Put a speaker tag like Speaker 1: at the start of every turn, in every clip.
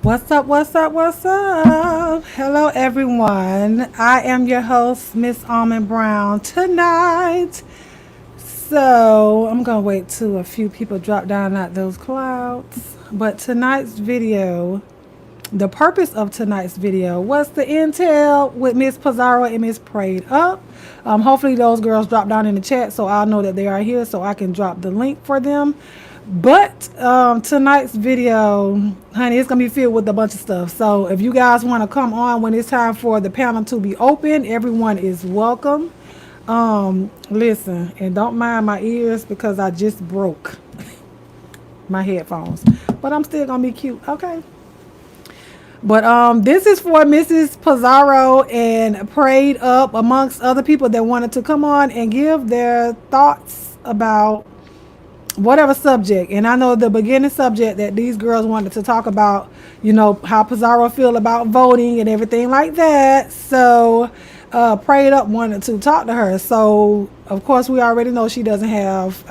Speaker 1: What's up? What's up? What's up? Hello, everyone. I am your host, Miss Almond Brown, tonight. So, I'm going to wait till a few people drop down out those clouds. But tonight's video, the purpose of tonight's video was the intel with Miss Pizarro and Miss Prayed Up. Hopefully, those girls drop down in the chat so I'll know that they are here so I can drop the link for them. But tonight's video, honey, it's going to be filled with a bunch of stuff. So if you guys want to come on when it's time for the panel to be open, everyone is welcome. Listen, and don't mind my ears because I just broke my headphones. But I'm still going to be cute, okay? But this is for Mrs. Pizarro and Prayed Up, amongst other people that wanted to come on and give their thoughts about whatever subject. And I know the beginning subject that these girls wanted to talk about, you know, how Pizarro feel about voting and everything like that. So Prayed Up wanted to talk to her. So of course we already know she doesn't have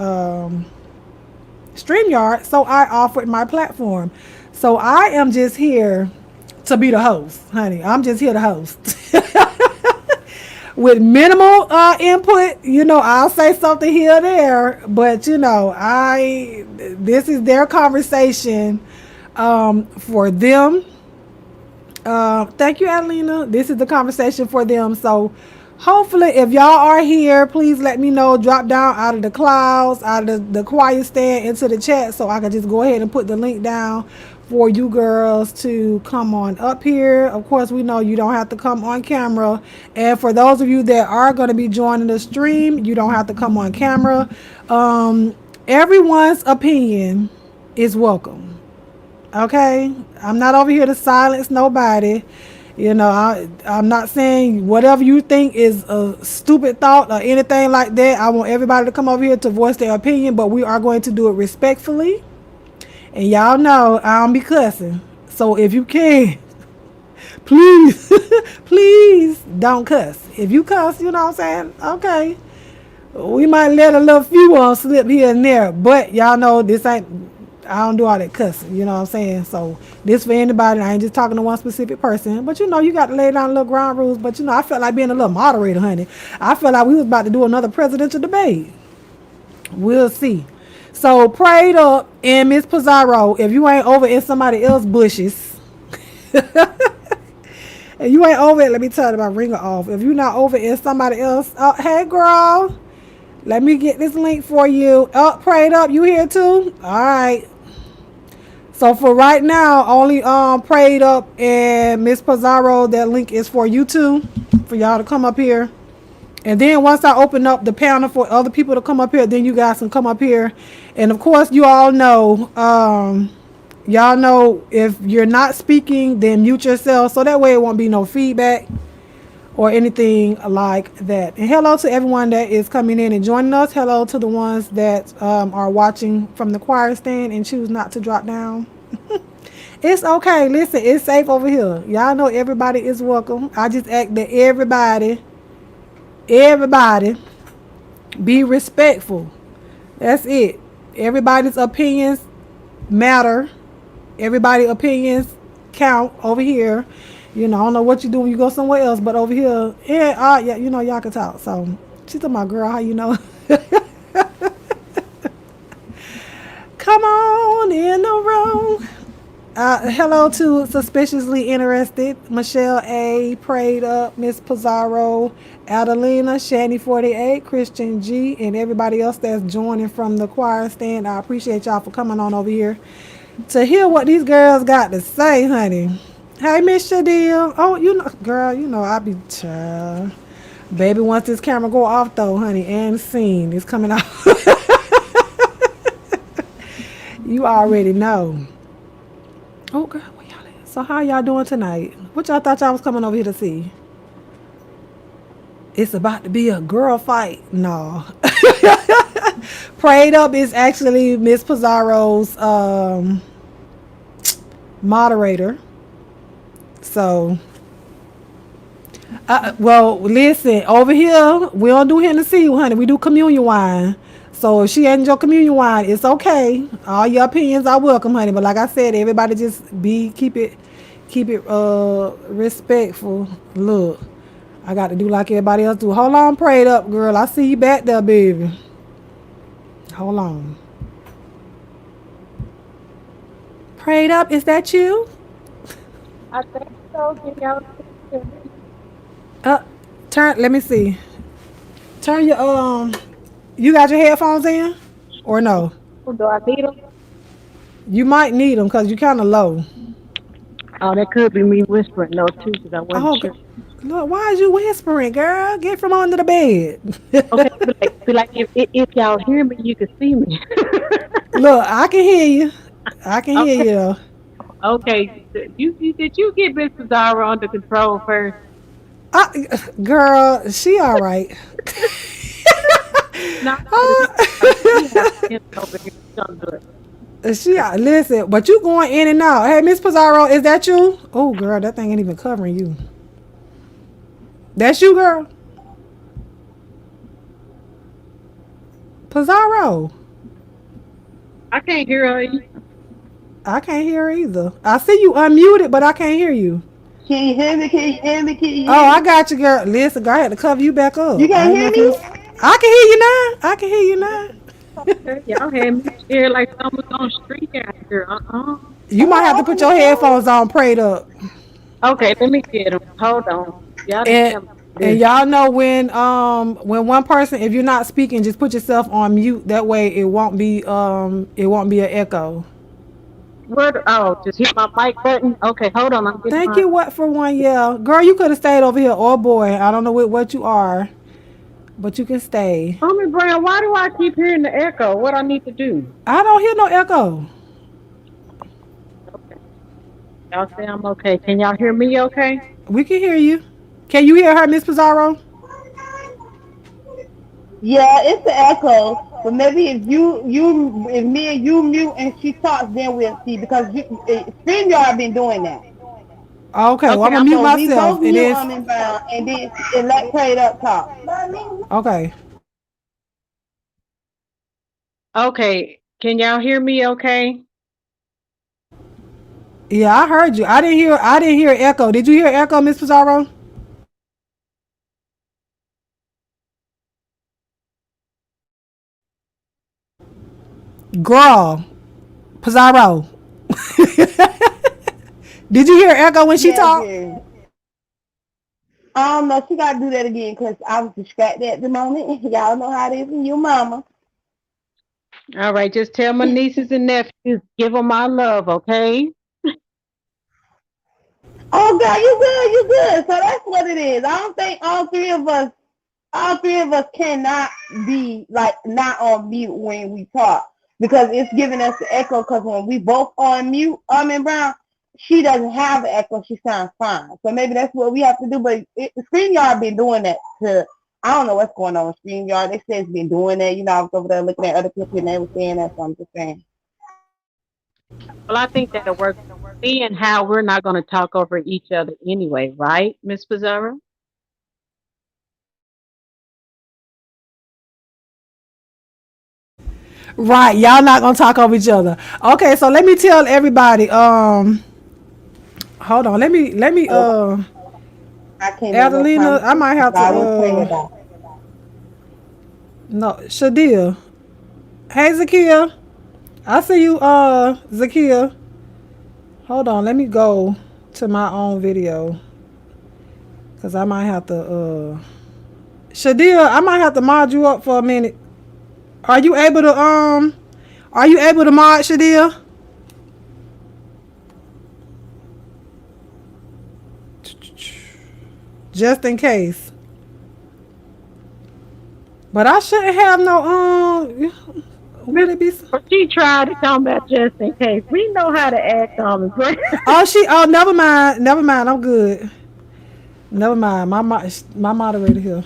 Speaker 1: StreamYard, so I offered my platform. So I am just here to be the host, honey. I'm just here to host. With minimal input, you know, I'll say something here or there, but you know, this is their conversation for them. Thank you, Adelina. This is the conversation for them. So hopefully if y'all are here, please let me know. Drop down out of the clouds, out of the quiet stand into the chat so I can just go ahead and put the link down for you girls to come on up here. Of course, we know you don't have to come on camera. And for those of you that are going to be joining the stream, you don't have to come on camera. Everyone's opinion is welcome. Okay? I'm not over here to silence nobody. You know, I'm not saying whatever you think is a stupid thought or anything like that. I want everybody to come over here to voice their opinion, but we are going to do it respectfully. And y'all know I don't be cussing. So if you can, please, please don't cuss. If you cuss, you know what I'm saying? Okay. We might let a little few on slip here and there. But y'all know this ain't, I don't do all that cussing. You know what I'm saying? So this for anybody. I ain't just talking to one specific person. But you know, you got to lay down little ground rules. But you know, I felt like being a little moderator, honey. I felt like we was about to do another presidential debate. We'll see. So Prayed Up and Miss Pizarro, if you ain't over in somebody else's bushes, and you ain't over it, let me turn my ringer off. If you're not over in somebody else, oh, hey girl, let me get this link for you. Oh, Prayed Up, you here too? All right. So for right now, only Prayed Up and Miss Pizarro, that link is for you two, for y'all to come up here. And then once I open up the panel for other people to come up here, then you guys can come up here. And of course, you all know, y'all know if you're not speaking, then mute yourself. So that way it won't be no feedback or anything like that. And hello to everyone that is coming in and joining us. Hello to the ones that are watching from the choir stand and choose not to drop down. It's okay. Listen, it's safe over here. Y'all know everybody is welcome. I just ask that everybody be respectful. That's it. Everybody's opinions matter. Everybody's opinions count over here. You know, I don't know what you do when you go somewhere else, but over here, yeah, you know, y'all can talk. So she's my girl, how you know? Come on in the room. Hello to Suspiciously Interested, Michelle A, Prayed Up, Miss Pizarro, Adelina, Shani48, Christian G, and everybody else that's joining from the choir stand. I appreciate y'all for coming on over here to hear what these girls got to say, honey. Hey, Miss Shadil. Oh, you know, girl, you know I be child. Baby, once this camera go off though, honey, and scene is coming out. You already know. Oh, girl, where y'all at? So how y'all doing tonight? What y'all thought y'all was coming over here to see? It's about to be a girl fight. No. Prayed Up is actually Miss Pizarro's moderator. So, well, listen, over here, we don't do Hennessy, honey. We do communion wine. So if she ain't your communion wine, it's okay. All your opinions are welcome, honey. But like I said, everybody just keep it respectful. Look, I got to do like everybody else do. Hold on, prayed up, girl. I see you back there, baby. Hold on. Prayed up, is that you?
Speaker 2: I think so. Can y'all hear me?
Speaker 1: Uh, turn. Let me see. Turn your You got your headphones in, or no?
Speaker 2: Do I need them?
Speaker 1: You might need them because you kind of low.
Speaker 2: Oh, that could be me whispering no too, because I wasn't
Speaker 1: Oh,
Speaker 2: sure.
Speaker 1: look, why is you whispering, girl? Get from under the
Speaker 2: Okay,
Speaker 1: bed.
Speaker 2: feel like if y'all hear me, you can see me.
Speaker 1: Look, I can hear you. I can hear
Speaker 2: Okay,
Speaker 1: you though.
Speaker 2: okay. Did you get Miss Pizarro under control first?
Speaker 1: Girl, she all right.
Speaker 2: No, we have him over here. He's gonna do it.
Speaker 1: She listen, but you going in and out. Hey, Miss Pizarro, is that you? Oh, girl, that thing ain't even covering you. That's you, girl. Pizarro.
Speaker 2: I can't hear her.
Speaker 1: I can't hear her either. I see you unmuted, but I can't hear you.
Speaker 3: Can you hear me? Can you hear me? Can you
Speaker 1: Oh,
Speaker 3: hear
Speaker 1: I
Speaker 3: me?
Speaker 1: got you, girl. Listen, girl, I had to cover you back
Speaker 3: You
Speaker 1: up. I
Speaker 3: can't
Speaker 1: didn't know
Speaker 3: hear
Speaker 1: if you was.
Speaker 3: me?
Speaker 1: I can hear you now. I can hear you now.
Speaker 2: Okay, y'all had me scared like someone's on the street out here.
Speaker 1: You might have
Speaker 3: Oh,
Speaker 1: to
Speaker 3: open
Speaker 1: put
Speaker 3: the
Speaker 1: your
Speaker 3: door.
Speaker 1: headphones on, prayed up.
Speaker 2: Okay, let me get them. Hold on. Y'all didn't
Speaker 1: And
Speaker 2: have
Speaker 1: and
Speaker 2: this.
Speaker 1: y'all know when one person, if you're not speaking, just put yourself on mute. That way it won't be an echo.
Speaker 2: Oh, just hit my mic button. Okay, hold on. I'm getting
Speaker 1: Thank
Speaker 2: my.
Speaker 1: you, what for one, yeah. Girl, you could have stayed over here, or boy, I don't know what you are, but you can stay.
Speaker 2: Homie Brown, why do I keep hearing the echo? What I need to do?
Speaker 1: I don't hear no echo.
Speaker 2: Okay. Y'all say I'm okay. Can y'all hear me okay?
Speaker 1: We can hear you. Can you hear her, Miss Pizarro?
Speaker 3: Yeah, it's the echo. But maybe if me and you mute and she talks, then we'll see because StreamYard been doing that.
Speaker 1: Okay, well, I'm
Speaker 2: Okay,
Speaker 1: gonna
Speaker 2: I'm
Speaker 1: mute
Speaker 3: So we
Speaker 1: myself.
Speaker 3: both
Speaker 1: It
Speaker 3: mute
Speaker 1: is
Speaker 3: on Brown and then and let Prayed Up talk.
Speaker 1: okay.
Speaker 2: okay. Can y'all hear me okay?
Speaker 1: Yeah, I heard you. I didn't hear echo. Did you hear echo, Miss Pizarro? Girl, Pizarro. Did you hear echo when she
Speaker 3: Yeah,
Speaker 1: talked?
Speaker 3: dear. I don't know. She got to do that again because I was distracted at the moment. Y'all know how it is in your mama.
Speaker 2: All right, just tell my nieces and nephews, give them my love, okay?
Speaker 3: Oh, God, you good, you good. So that's what it is. I don't think all three of us cannot be like not on mute when we talk because it's giving us the echo. Because when we both on mute, Brown, she doesn't have the echo. She sounds fine. So maybe that's what we have to do. But StreamYard been doing that to. I don't know what's going on with StreamYard. They say it's been doing that. You know, I was over there looking at other people and they were saying that. So I'm just saying.
Speaker 2: Well, I think that'll work. Seeing how we're not going to talk over each other anyway, right, Miss Pizarro?
Speaker 1: Right, y'all not gonna talk over each other. Okay, so let me tell everybody. Hold on. Let me
Speaker 3: Oh, I came in what
Speaker 1: Adelina,
Speaker 3: time
Speaker 1: I
Speaker 3: to
Speaker 1: might have to
Speaker 3: I will pray about.
Speaker 1: no Shadia. Hey Zakia. I see you, Zakia. Hold on, let me go to my own video. Cause I might have to Shadia, I might have to mod you up for a minute. Are you able to mod Shadia? Just in case. But I shouldn't have no
Speaker 2: Miss,
Speaker 1: would it be
Speaker 2: she tried to come back just in case. We know how to act on it.
Speaker 1: oh never mind. Never mind. I'm good. Never mind. My moderator here.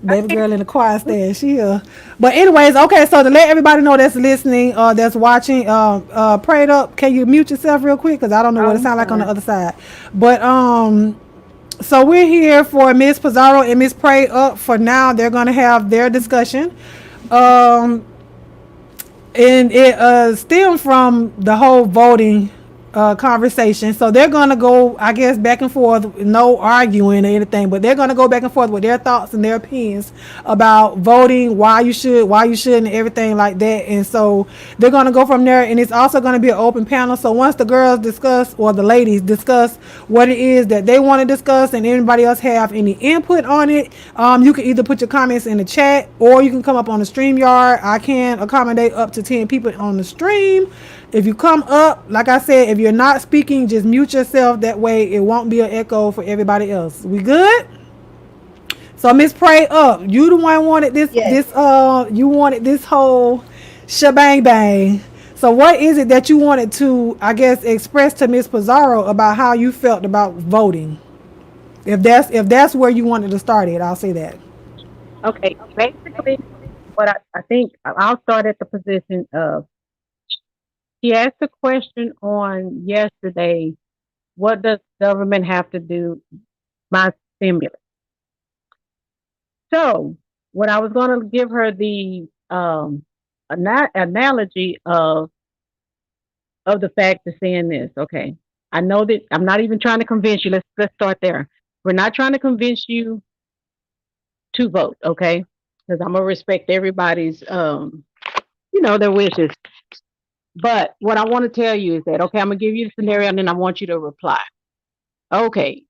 Speaker 1: Baby girl in the quiet stand. She here. But anyways, okay, so to let everybody know that's listening, that's watching, prayed up. Can you mute yourself real quick? Because I don't know what it
Speaker 2: I'm
Speaker 1: sounds like on the
Speaker 2: sorry.
Speaker 1: other side. But So we're here for Miss Pizarro and Miss Pray Up. For now, they're going to have their discussion. Um, and it stemmed from the whole voting conversation. So they're gonna go, I guess, back and forth, no arguing or anything, but they're gonna go back and forth with their thoughts and their opinions about voting, why you should, why you shouldn't, and everything like that. And so they're gonna go from there. And it's also gonna be an open panel. So once the girls discuss, or the ladies discuss what it is that they want to discuss, and anybody else have any input on it, you can either put your comments in the chat, or you can come up on the stream yard. I can accommodate up to 10 people on the stream. If you come up, like I said, if you're not speaking, just mute yourself. That way it won't be an echo for everybody else. We good? So Miss Pray Up, you the one wanted
Speaker 3: Yes.
Speaker 1: you wanted this whole shebang bang. So what is it that you wanted to, I guess, express to Miss Pizarro about how you felt about voting? If that's where you wanted to start it, I'll say that.
Speaker 2: Okay, basically, what I think I'll start at the position of he asked a question on yesterday. What does government have to do? My stimulus. So, when I was going to give her the analogy of the fact of saying this, okay, I know that I'm not even trying to convince you. Let's start there. We're not trying to convince you to vote, okay? Because I'm gonna respect everybody's their wishes. But what I want to tell you is that okay, I'm gonna give you the scenario and then I want you to reply. Okay,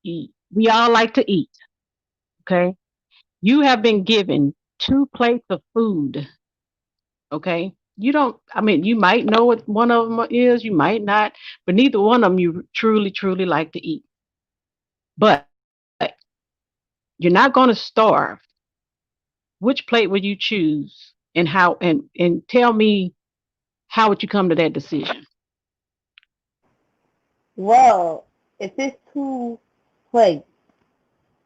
Speaker 2: we all like to eat, okay? You have been given two plates of food, okay? You don't, I mean, you might know what one of them is, you might not, but neither one of them you truly, truly like to eat. But you're not going to starve. Which plate would you choose and how, and tell me how would you come to that decision?
Speaker 3: Well, if it's two plates,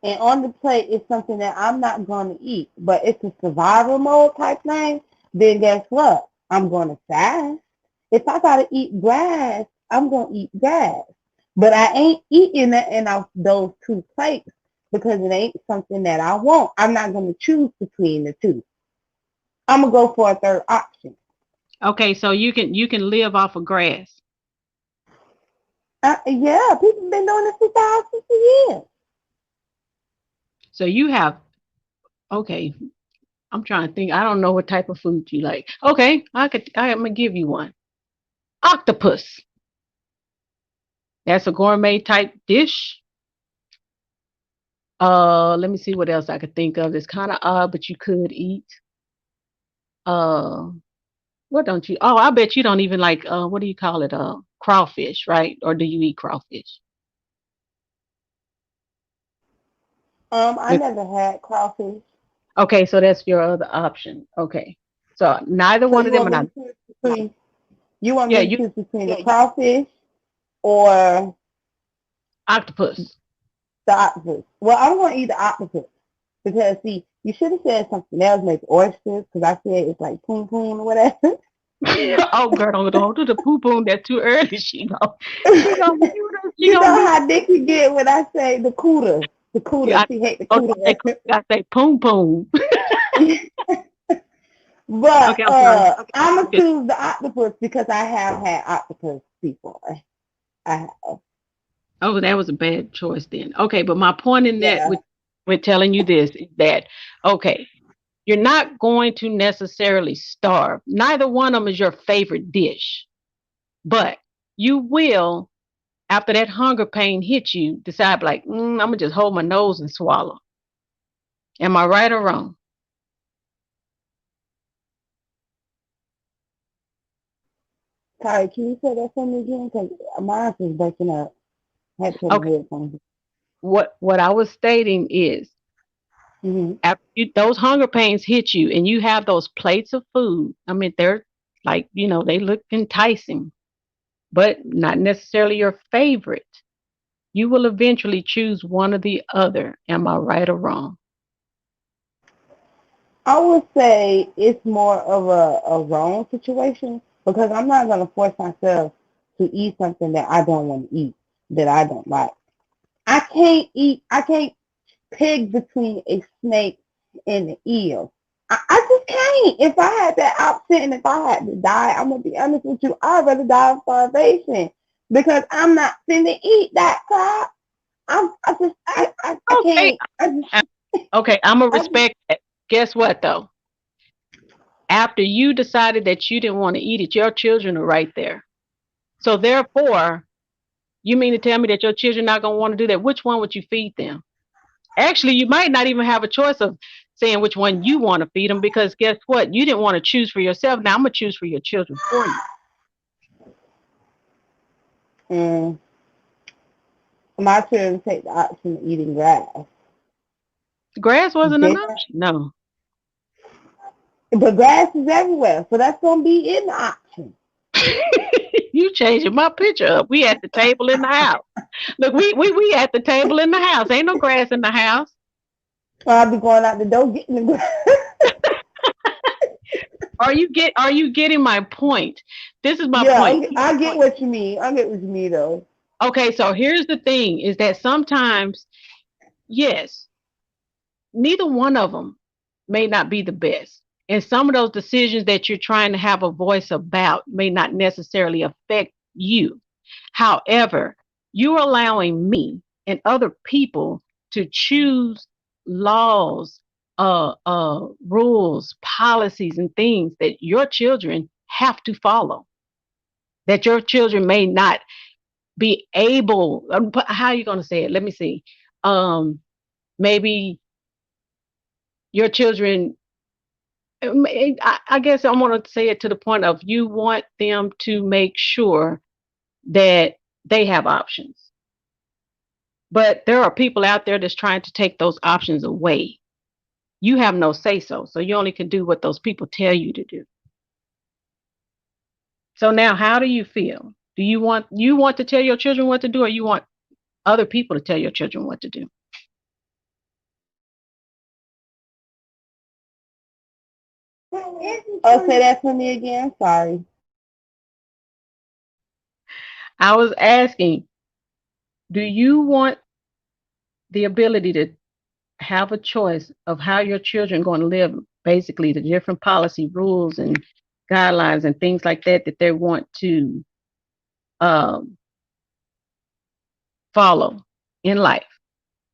Speaker 3: and on the plate is something that I'm not going to eat, but it's a survival mode type thing, then guess what? I'm going to fast. If I got to eat grass, I'm going to eat grass. But I ain't eating it in those two plates because it ain't something that I want. I'm not going to choose between the two. I'm going to go for a third option.
Speaker 2: Okay, so you can live off of grass.
Speaker 3: Yeah, people been doing this for thousands of years.
Speaker 2: So you have okay. I'm trying to think. I don't know what type of food you like. Okay, I'm gonna give you one. Octopus. That's a gourmet type dish. Let me see what else I could think of. It's kind of odd, but you could eat. Uh, what don't you? Oh, I bet you don't even like. What do you call it? Crawfish, right? Or do you eat crawfish?
Speaker 3: I never had crawfish.
Speaker 2: Okay, so that's your other option. Okay, so neither
Speaker 3: So
Speaker 2: one
Speaker 3: you
Speaker 2: of them
Speaker 3: want
Speaker 2: are
Speaker 3: me
Speaker 2: not.
Speaker 3: to choose between you want
Speaker 2: Yeah,
Speaker 3: me to
Speaker 2: you
Speaker 3: choose between the crawfish or
Speaker 2: octopus.
Speaker 3: the octopus? Well, I'm going to eat the octopus because see, you should have said something else, maybe oysters, because I said it's like poom poom or whatever.
Speaker 2: Oh, girl, don't do the poo poo. That's too early. She gonna mute us. She
Speaker 3: You
Speaker 2: gonna
Speaker 3: know
Speaker 2: mute.
Speaker 3: how Nikki get when I say the cooter, the
Speaker 2: Yeah,
Speaker 3: cooter. She hate the
Speaker 2: oh,
Speaker 3: cooter.
Speaker 2: I say poom poom.
Speaker 3: But
Speaker 2: Okay, I'm sorry.
Speaker 3: I'm gonna
Speaker 2: Okay.
Speaker 3: choose the octopus because I have had octopus before. I have.
Speaker 2: Oh, that was a bad choice then. Okay, but my point in that
Speaker 3: Yeah.
Speaker 2: with telling you this is that okay, you're not going to necessarily starve. Neither one of them is your favorite dish, but you will after that hunger pain hits you decide like I'm gonna just hold my nose and swallow. Am I right or wrong?
Speaker 3: Sorry, can you say that for me again? Because mine is breaking up. I had to put my
Speaker 2: Okay.
Speaker 3: headphones
Speaker 2: What I was stating is
Speaker 3: in.
Speaker 2: after those hunger pains hit you and you have those plates of food, I mean, they're like, they look enticing, but not necessarily your favorite. You will eventually choose one or the other. Am I right or wrong?
Speaker 3: I would say it's more of a wrong situation because I'm not going to force myself to eat something that I don't want to eat, that I don't like. I can't peg between a snake and an eel. I just can't. If I had that option and if I had to die, I'm gonna be honest with you, I'd rather die of starvation because I'm not finna eat that crap. I
Speaker 2: Okay.
Speaker 3: can't.
Speaker 2: Okay, I'm gonna
Speaker 3: I just
Speaker 2: respect that. Guess what though? After you decided that you didn't want to eat it, your children are right there. So therefore, you mean to tell me that your children not gonna want to do that? Which one would you feed them? Actually, you might not even have a choice of saying which one you want to feed them because guess what? You didn't want to choose for yourself. Now I'm gonna choose for your children for you.
Speaker 3: mm, my children take the option of eating grass.
Speaker 2: Grass wasn't an
Speaker 3: They,
Speaker 2: option. No.
Speaker 3: but grass is everywhere, so that's gonna be in the option.
Speaker 2: You changing my picture up. We at the table in the house. Look, we at the table in the house. Ain't no grass in the house.
Speaker 3: I'll be going out the door getting the grass.
Speaker 2: Are you getting my point? This is my
Speaker 3: Yeah,
Speaker 2: point.
Speaker 3: I get what you mean. I get what you mean, though.
Speaker 2: Okay, so here's the thing is that sometimes, yes, neither one of them may not be the best. And some of those decisions that you're trying to have a voice about may not necessarily affect you. However, you're allowing me and other people to choose laws, rules, policies, and things that your children have to follow, that your children may not be able, how are you going to say it? Let me see. Um, Maybe your children, I guess I want to say it to the point of you want them to make sure that they have options. But there are people out there that's trying to take those options away. You have no say so. So you only can do what those people tell you to do. So now how do you feel? Do you want to tell your children what to do or you want other people to tell your children what to do?
Speaker 3: Oh, say that for me again. Sorry.
Speaker 2: I was asking, do you want the ability to have a choice of how your children are going to live, basically the different policy rules and guidelines and things like that they want to um, follow in life?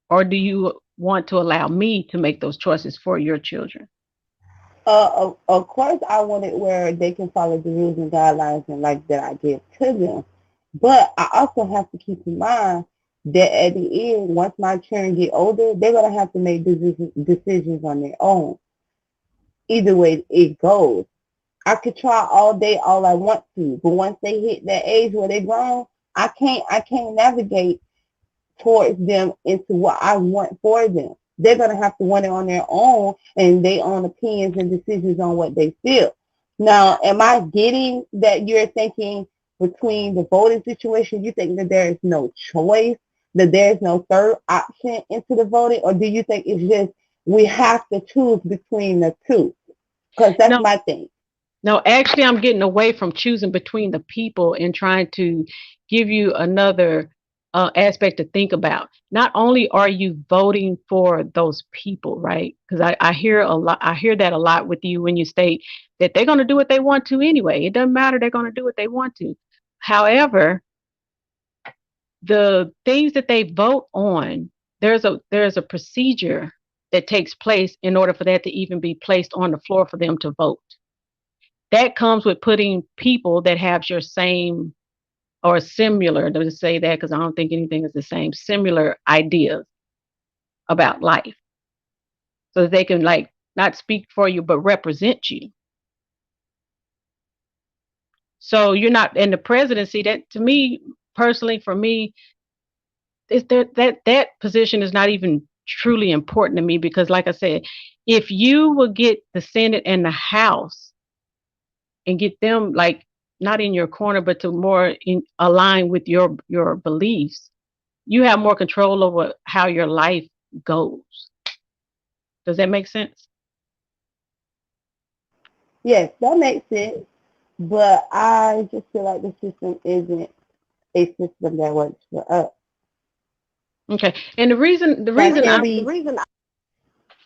Speaker 2: Or do you want to allow me to make those choices for your children?
Speaker 3: Of course, I want it where they can follow the rules and guidelines and like that I give to them. But I also have to keep in mind that at the end, once my children get older, they're gonna have to make decisions on their own. Either way it goes, I could try all day, all I want to, but once they hit that age where they're grown, I can't navigate towards them into what I want for them. They're gonna have to want it on their own and their own opinions and decisions on what they feel. Now, am I getting that you're thinking between the voting situation, you think that there is no choice, that there is no third option into the voting, or do you think it's just we have to choose between the two? Because that's
Speaker 2: No,
Speaker 3: my thing.
Speaker 2: no, actually, I'm getting away from choosing between the people and trying to give you another aspect to think about. Not only are you voting for those people, right? Because I hear a lot, I hear that a lot with you when you state that they're going to do what they want to anyway. It doesn't matter, they're going to do what they want to. However, the things that they vote on, there's a procedure that takes place in order for that to even be placed on the floor for them to vote. That comes with putting people that have your same or similar, to say that because I don't think anything is the same, similar ideas about life. So that they can like not speak for you but represent you. So you're not in the presidency, that to me personally, for me, is that position is not even truly important to me because like I said, if you will get the Senate and the House and get them like not in your corner but to more in align with your beliefs, you have more control over how your life goes. Does that make sense?
Speaker 3: Yes, that makes sense. But I just feel like the system isn't a system that works for us.
Speaker 2: Okay. And the
Speaker 3: Now,
Speaker 2: reason
Speaker 3: can
Speaker 2: I,
Speaker 3: we?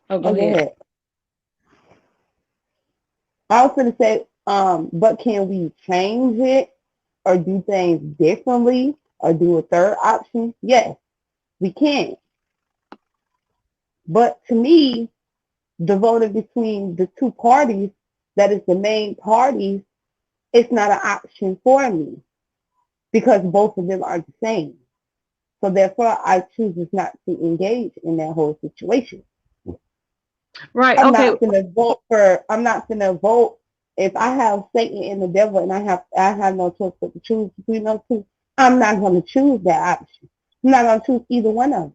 Speaker 2: oh, go
Speaker 3: Oh, go
Speaker 2: ahead.
Speaker 3: ahead. I was going to say, but can we change it or do things differently or do a third option? Yes, we can. But to me, the voting between the two parties, that is the main parties, it's not an option for me because both of them are the same. So therefore, I choose not to engage in that whole situation.
Speaker 2: Right.
Speaker 3: I'm
Speaker 2: Okay.
Speaker 3: not gonna vote for. I'm not gonna vote if I have Satan and the devil, and I have no choice but to choose between those two. I'm not gonna choose that option. I'm not gonna choose either one of them.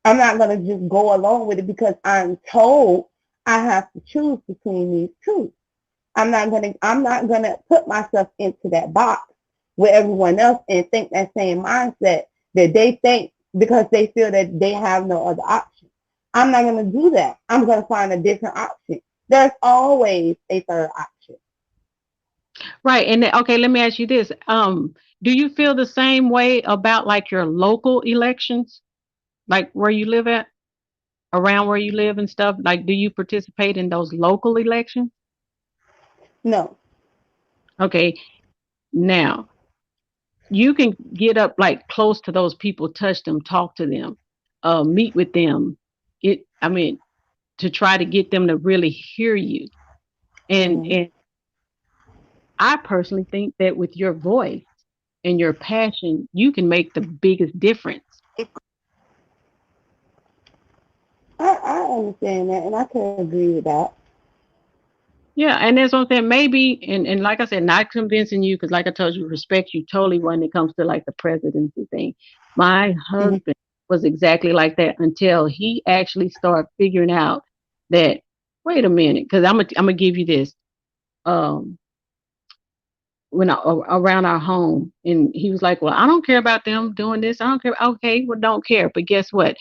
Speaker 3: I'm not gonna just go along with it because I'm told I have to choose between these two. I'm not gonna put myself into that box with everyone else and think that same mindset that they think because they feel that they have no other option. I'm not gonna do that. I'm gonna find a different option. There's always a third option.
Speaker 2: Right. And okay, let me ask you this. Do you feel the same way about like your local elections, like where you live at, around where you live and stuff? Like, do you participate in those local elections?
Speaker 3: No.
Speaker 2: Okay. Now, you can get up like close to those people, touch them, talk to them, meet with them. I mean, to try to get them to really hear you.
Speaker 3: Mm-hmm.
Speaker 2: And I personally think that with your voice and your passion, you can make the biggest difference.
Speaker 3: I understand that, and I can agree with that.
Speaker 2: Yeah, and that's what I'm saying. Maybe, and like I said, not convincing you because, like I told you, respect you totally when it comes to like the presidency thing. My
Speaker 3: Mm-hmm.
Speaker 2: husband was exactly like that until he actually started figuring out that. Wait a minute, because I'm gonna give you this. Um, around our home, and he was like, "Well, I don't care about them doing this. I don't care." Okay, well, don't care. But guess what?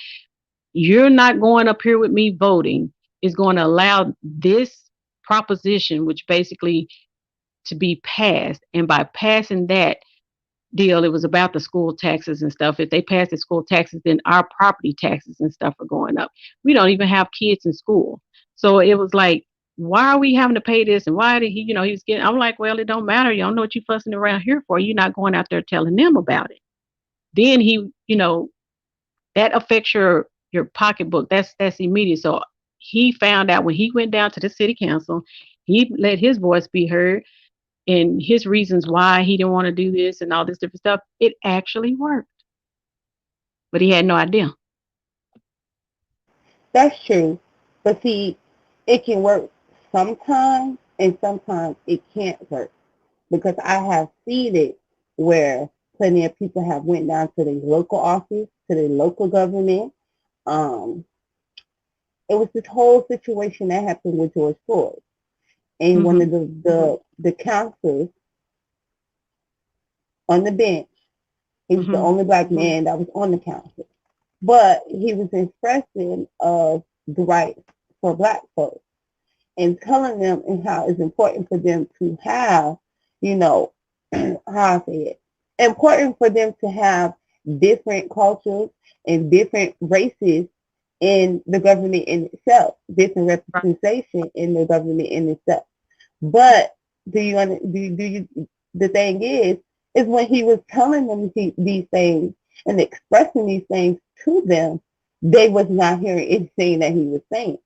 Speaker 2: You're not going up here with me voting is going to allow this proposition, which basically to be passed. And by passing that deal, it was about the school taxes and stuff. If they pass the school taxes, then our property taxes and stuff are going up. We don't even have kids in school. So it was like, why are we having to pay this? And why did he, he was getting, I'm like, well, it don't matter. You don't know what you fussing around here for. You're not going out there telling them about it. Then he, that affects your pocketbook. That's immediate. So he found out when he went down to the city council, he let his voice be heard and his reasons why he didn't want to do this and all this different stuff. It actually worked, but he had no idea.
Speaker 3: That's true. But see, it can work sometimes, and sometimes it can't work because I have seen it where plenty of people have went down to the local office, to the local government. Um, it was this whole situation that happened with George Floyd, and one
Speaker 2: Hmm.
Speaker 3: of the counselors on the bench, he was the
Speaker 2: Hmm.
Speaker 3: only black man that was on the council, but he was expressing of the rights for black folks and telling them and how it's important for them to have, you know, how I say it, important for them to have different cultres and different races in the government in itself, different
Speaker 2: Right.
Speaker 3: representation in the government in itself. But do you the thing is when he was telling them these things and expressing these things to them, they was not hearing anything that he was saying.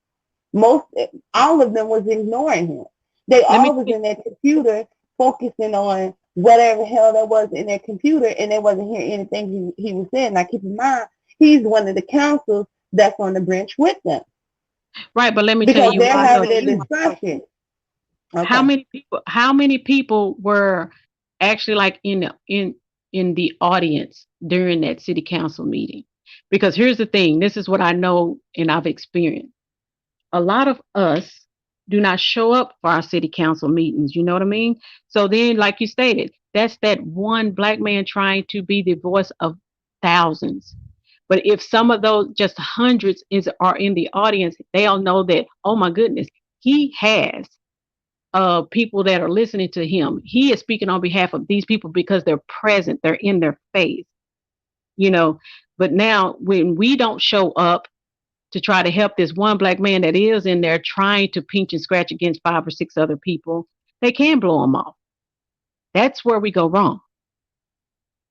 Speaker 3: Most all of them was ignoring him. They
Speaker 2: Let me
Speaker 3: all was in their computer focusing on whatever hell that was in their computer, and they wasn't hearing anything he was saying. Now keep in mind, he's one of the councils that's on the branch with them
Speaker 2: right, but let me tell
Speaker 3: because
Speaker 2: you
Speaker 3: they're
Speaker 2: why though
Speaker 3: having a
Speaker 2: too.
Speaker 3: discussion.
Speaker 2: How
Speaker 3: Okay.
Speaker 2: many people? How many people were actually like in the audience during that city council meeting? Because here's the thing. This is what I know and I've experienced. A lot of us do not show up for our city council meetings. You know what I mean? So then, like you stated, that's that one black man trying to be the voice of thousands. But if some of those, just hundreds, are in the audience, they'll know that. Oh my goodness, he has people that are listening to him. He is speaking on behalf of these people because they're present. They're in their face. you know. But now when we don't show up to try to help this one black man that is in there trying to pinch and scratch against 5 or 6 other people, they can blow him off. That's where we go wrong.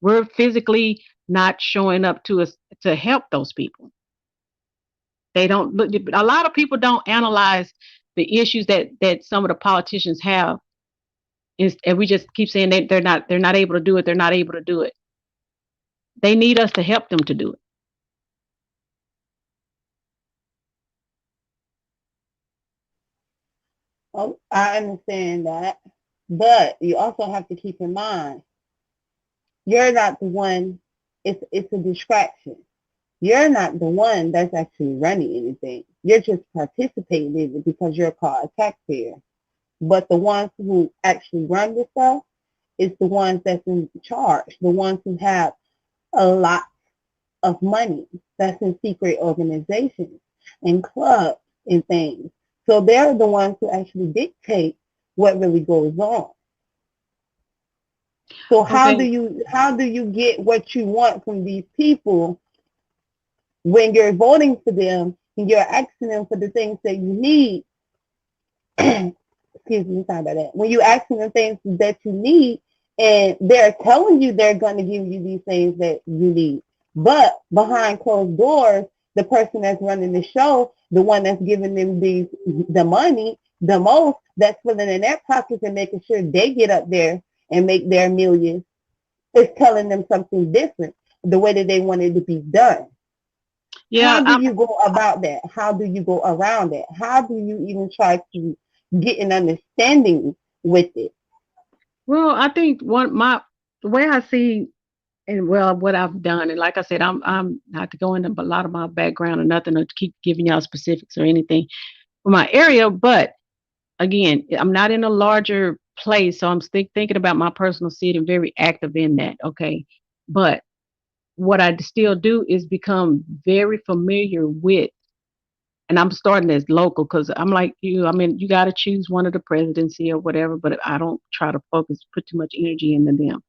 Speaker 2: We're physically not showing up to us to help those people. They don't look. A lot of people don't analyze the issues that some of the politicians have, and we just keep saying that they're not able to do it. They're not able to do it. They need us to help them to do it.
Speaker 3: Oh, I understand that. But you also have to keep in mind, you're not the one, it's a distraction. You're not the one that's actually running anything. You're just participating in it because you're called a taxpayer. But the ones who actually run the stuff is the ones that's in charge, the ones who have a lot of money that's in secret organizations and clubs and things. So they're the ones who actually dictate what really goes on. So
Speaker 2: Okay.
Speaker 3: how do you get what you want from these people when you're voting for them and you're asking them for the things that you need? Excuse me, sorry about that. When you're asking them things that you need and they're telling you they're going to give you these things that you need, but behind closed doors, the person that's running the show, the one that's giving them the money the most, that's filling in their pockets and making sure they get up there and make their millions, is telling them something different, the way that they want it to be done.
Speaker 2: Yeah.
Speaker 3: How do you go about that? How do you go around it? How do you even try to get an understanding with it?
Speaker 2: Well, I think the way I see and well what I've done, and like I said, I'm not to go into a lot of my background or nothing or to keep giving y'all specifics or anything for my area, but again, I'm not in a larger place, so I'm thinking about my personal city and very active in that. Okay, but what I still do is become very familiar with, and I'm starting as local because I'm like you. I mean, you got to choose one of the presidency or whatever, but I don't try to put too much energy into them.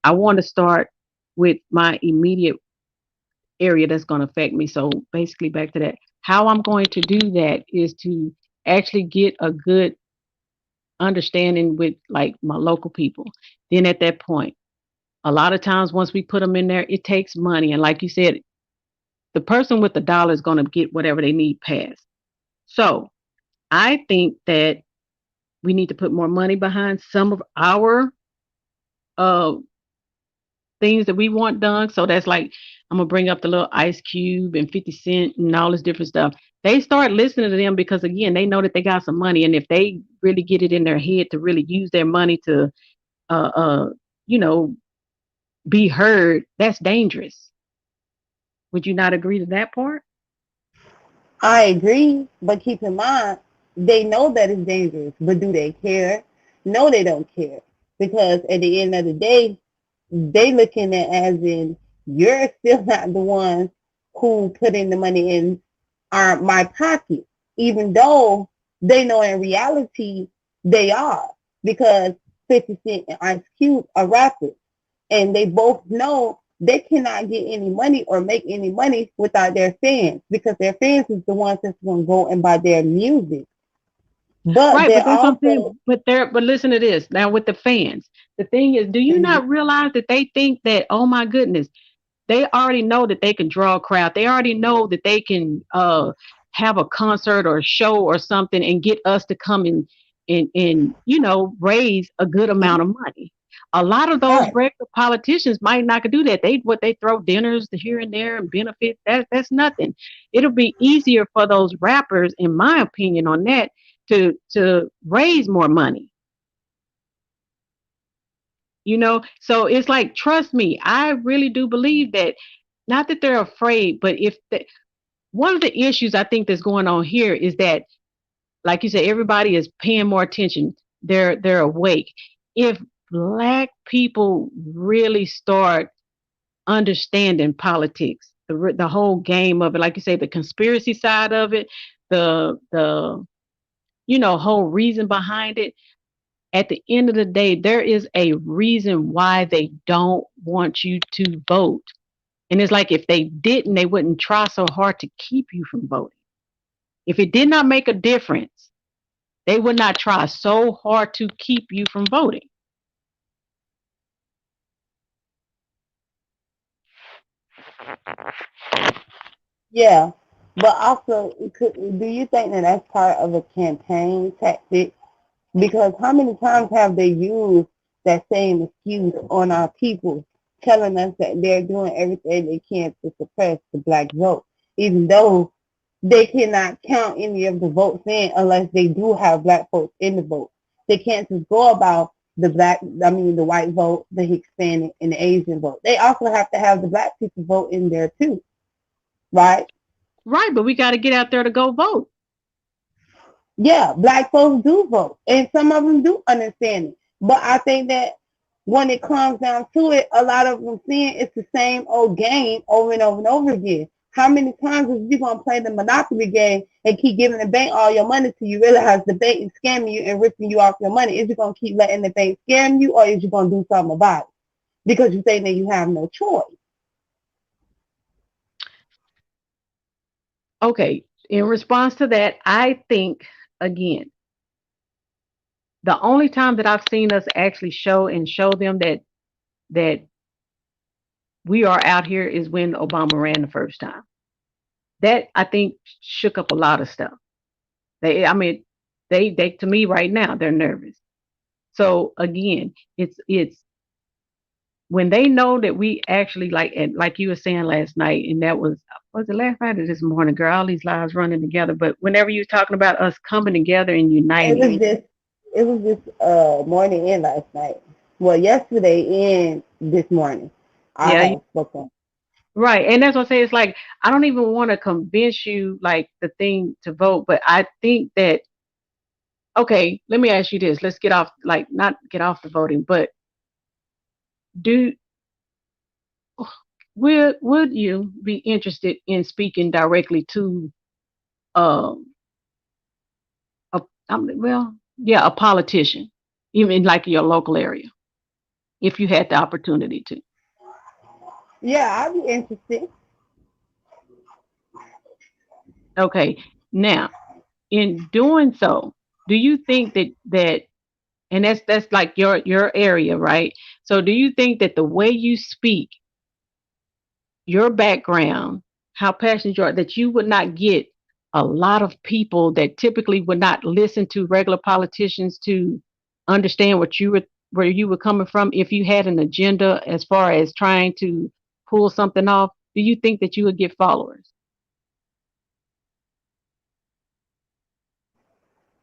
Speaker 2: I want to start with my immediate area that's going to affect me. So basically, back to that, how I'm going to do that is to actually get a good understanding with like my local people. Then at that point, a lot of times once we put them in there, it takes money. And like you said, the person with the dollar is going to get whatever they need passed. So I think that we need to put more money behind some of our uh, things that we want done. So that's like, I'm going to bring up the little Ice Cube and 50 Cent and all this different stuff. They start listening to them because, again, they know that they got some money. And if they really get it in their head to really use their money to, uh, uh, you know, be heard, that's dangerous. Would you not agree to that part?
Speaker 3: I agree, but keep in mind, they know that it's dangerous, but do they care? No, they don't care. Because at the end of the day, they looking at as in you're still not the one who put in the money in my pocket, even though they know in reality they are, because 50 Cent and Ice Cube are rappers, and they both know they cannot get any money or make any money without their fans, because their fans is the ones that's going to go and buy their music. But
Speaker 2: Right, but
Speaker 3: they're
Speaker 2: that's what I'm
Speaker 3: also
Speaker 2: saying. But listen to this. Now with the fans, the thing is, do you not realize that they think that, oh my goodness, they already know that they can draw a crowd. They already know that they can have a concert or a show or something and get us to come in and raise a good amount of money. A lot of those
Speaker 3: right.
Speaker 2: regular politicians might not could do that. They throw dinners here and there and benefits. That's nothing. It'll be easier for those rappers, in my opinion, on that to raise more money. So it's like, trust me, I really do believe that, not that they're afraid, but one of the issues I think that's going on here is that, like you said, everybody is paying more attention. They're awake. If black people really start understanding politics, the whole game of it, like you say, the conspiracy side of it, the whole reason behind it. At the end of the day, there is a reason why they don't want you to vote. And it's like if they didn't, they wouldn't try so hard to keep you from voting. If it did not make a difference, they would not try so hard to keep you from voting.
Speaker 3: Yeah, but also, do you think that that's part of a campaign tactic? Because how many times have they used that same excuse on our people, telling us that they're doing everything they can to suppress the black vote, even though they cannot count any of the votes in unless they do have black folks in the vote. They can't just go about the white vote, the Hispanic, and the Asian vote. They also have to have the black people vote in there too, right?
Speaker 2: Right, but we got to get out there to go vote.
Speaker 3: Yeah, black folks do vote, and some of them do understand it. But I think that when it comes down to it, a lot of them seeing it's the same old game over and over and over again. How many times is you gonna play the Monopoly game and keep giving the bank all your money till you realize the bank is scamming you and ripping you off your money? Is you gonna keep letting the bank scam you, or is you gonna do something about it because you think that you have no choice?
Speaker 2: Okay, in response to that, I think, again, the only time that I've seen us actually show them that we are out here is when Obama ran the first time. That I think shook up a lot of stuff. I mean, they to me right now they're nervous. So again, it's when they know that we actually like you were saying last night, and that was it last night or this morning, girl? All these lives running together. But whenever you're talking about us coming together and
Speaker 3: It
Speaker 2: uniting,
Speaker 3: was just morning and last night. Well, yesterday and this morning, I
Speaker 2: yeah,
Speaker 3: have spoken.
Speaker 2: right. And that's what I say. It's like I don't even want to convince you like the thing to vote, but I think that okay, let me ask you this. Let's get off not get off the voting, but do would you be interested in speaking directly to um a a politician, even like your local area, if you had the opportunity to?
Speaker 3: Yeah, I'd be interested.
Speaker 2: Okay. Now, in doing so, do you think that and that's like your area, right? So do you think that the way you speak, your background, how passionate you are, that you would not get a lot of people that typically would not listen to regular politicians to understand where you were coming from if you had an agenda as far as trying to pull something off? Do you think that you would get followers?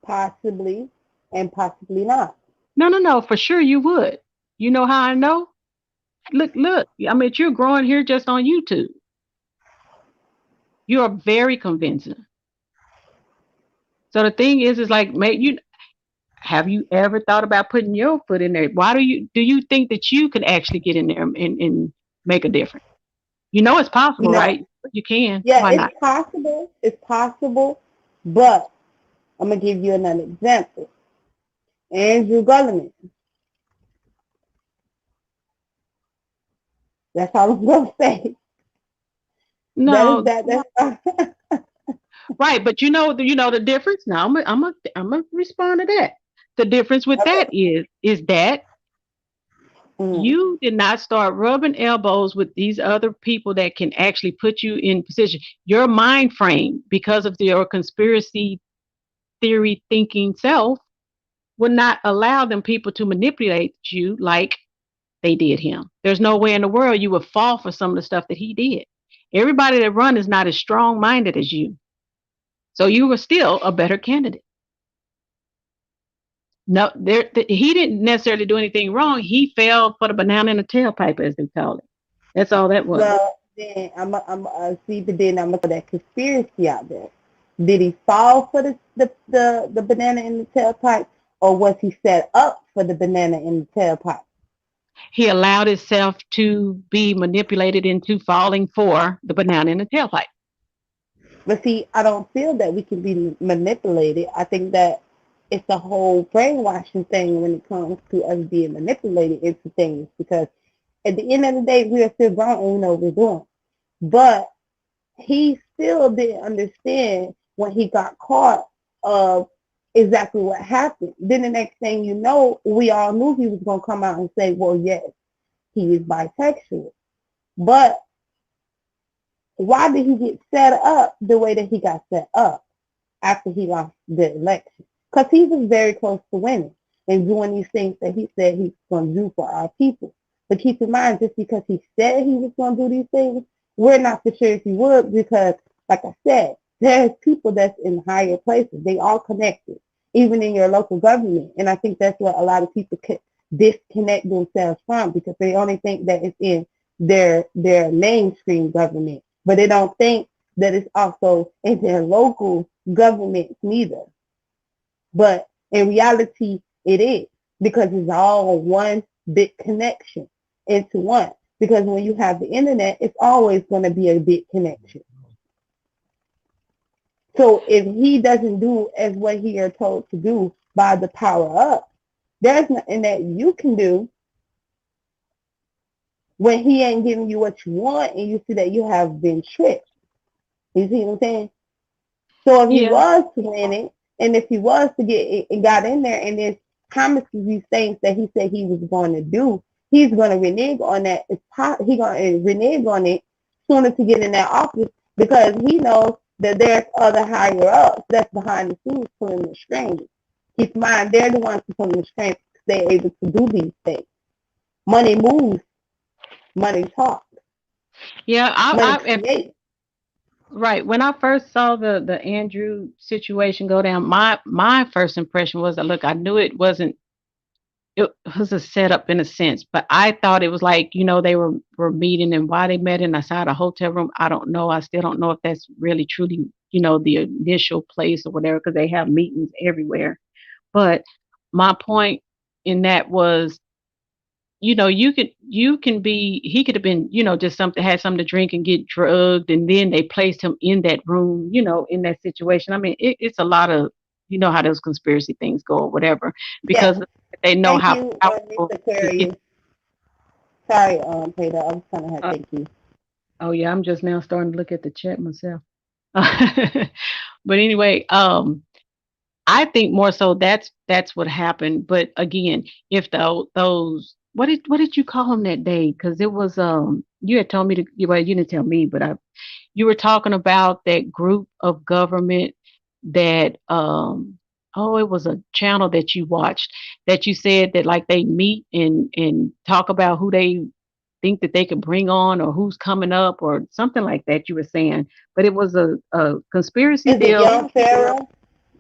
Speaker 3: Possibly and possibly not.
Speaker 2: No, no, no, for sure you would. You know how I know? Look. I mean, you're growing here just on YouTube. You are very convincing. So the thing is like, have you ever thought about putting your foot in there? Why do you think that you could actually get in there and make a difference? You know it's
Speaker 3: You
Speaker 2: possible,
Speaker 3: know,
Speaker 2: right? You can.
Speaker 3: yeah,
Speaker 2: Why
Speaker 3: it's
Speaker 2: not?
Speaker 3: possible. It's possible, but I'm gonna give you another example. Andrew Gulliman. That's all I'm gonna say. That is
Speaker 2: No,
Speaker 3: that. That's
Speaker 2: right, but you know the difference. Now I'm gonna respond to that. The difference with that
Speaker 3: okay.
Speaker 2: is that
Speaker 3: Mm.
Speaker 2: you did not start rubbing elbows with these other people that can actually put you in position. Your mind frame, because of your conspiracy theory thinking self, would not allow them people to manipulate you like they did him. There's no way in the world you would fall for some of the stuff that he did. Everybody that run is not as strong minded as you. So you were still a better candidate. No, he didn't necessarily do anything wrong. He fell for the banana in the tailpipe, as they call it. That's all that was.
Speaker 3: Well, then see, but then I'm gonna throw that conspiracy out there. Did he fall for the banana in the tailpipe, or was he set up for the banana in the tailpipe?
Speaker 2: He allowed himself to be manipulated into falling for the banana in the tailpipe.
Speaker 3: But see, I don't feel that we can be manipulated. I think that it's a whole brainwashing thing when it comes to us being manipulated into things because at the end of the day, we are still grown and we know what we're doing. But he still didn't understand when he got caught of exactly what happened. Then the next thing you know, we all knew he was going to come out and say, well, yes, he is bisexual. But why did he get set up the way that he got set up after he lost the election? Because he was very close to winning and doing these things that he said he was going to do for our people. But keep in mind, just because he said he was going to do these things, we're not for sure if he would, because, like I said, there's people that's in higher places. They all connected, even in your local government. And I think that's what a lot of people disconnect themselves from, because they only think that it's in their mainstream government, but they don't think that it's also in their local governments neither. But in reality, it is, because it's all one big connection into one. Because when you have the internet, it's always going to be a big connection. So if he doesn't do as what he are told to do by the power up, there's nothing that you can do when he ain't giving you what you want and you see that you have been tricked. You see what I'm saying? So if he
Speaker 2: Yeah.
Speaker 3: was to win it, and if he was to get it and got in there and then promises these things that he said he was going to do, he's going to renege on that. He's going to renege on it sooner to get in that office, because he knows that there's other higher ups that's behind the scenes pulling the strings. Keep in mind, they're the ones who pulling the strings because they're able to do these things. Money moves, money talks,
Speaker 2: Yeah,
Speaker 3: money creates.
Speaker 2: right. When I first saw the Andrew situation go down, my first impression was that, look, I knew it was a setup in a sense, but I thought it was like, they were meeting, and why they met inside a hotel room, I don't know. I still don't know if that's really truly, the initial place or whatever, because they have meetings everywhere. But my point in that was, you can be he could have been, just something, had something to drink and get drugged, and then they placed him in that room, in that situation. I mean, it's a lot of, how those conspiracy things go or whatever,
Speaker 3: Yeah.
Speaker 2: because they know
Speaker 3: Thank
Speaker 2: how
Speaker 3: you,
Speaker 2: powerful
Speaker 3: Mr.
Speaker 2: it is.
Speaker 3: Aquarius. Sorry, Peter. I was trying to have
Speaker 2: Uh,
Speaker 3: thank you.
Speaker 2: oh yeah, I'm just now starting to look at the chat myself. But anyway, I think more so that's what happened. But again, if those what did you call them that day? Because it was you had told me to, well, you didn't tell me, but you were talking about that group of government that oh, it was a channel that you watched, that you said that, like, they meet and talk about who they think that they could bring on, or who's coming up, or something like that you were saying. But it was a conspiracy
Speaker 3: Is it
Speaker 2: deal.
Speaker 3: Young Pharaoh?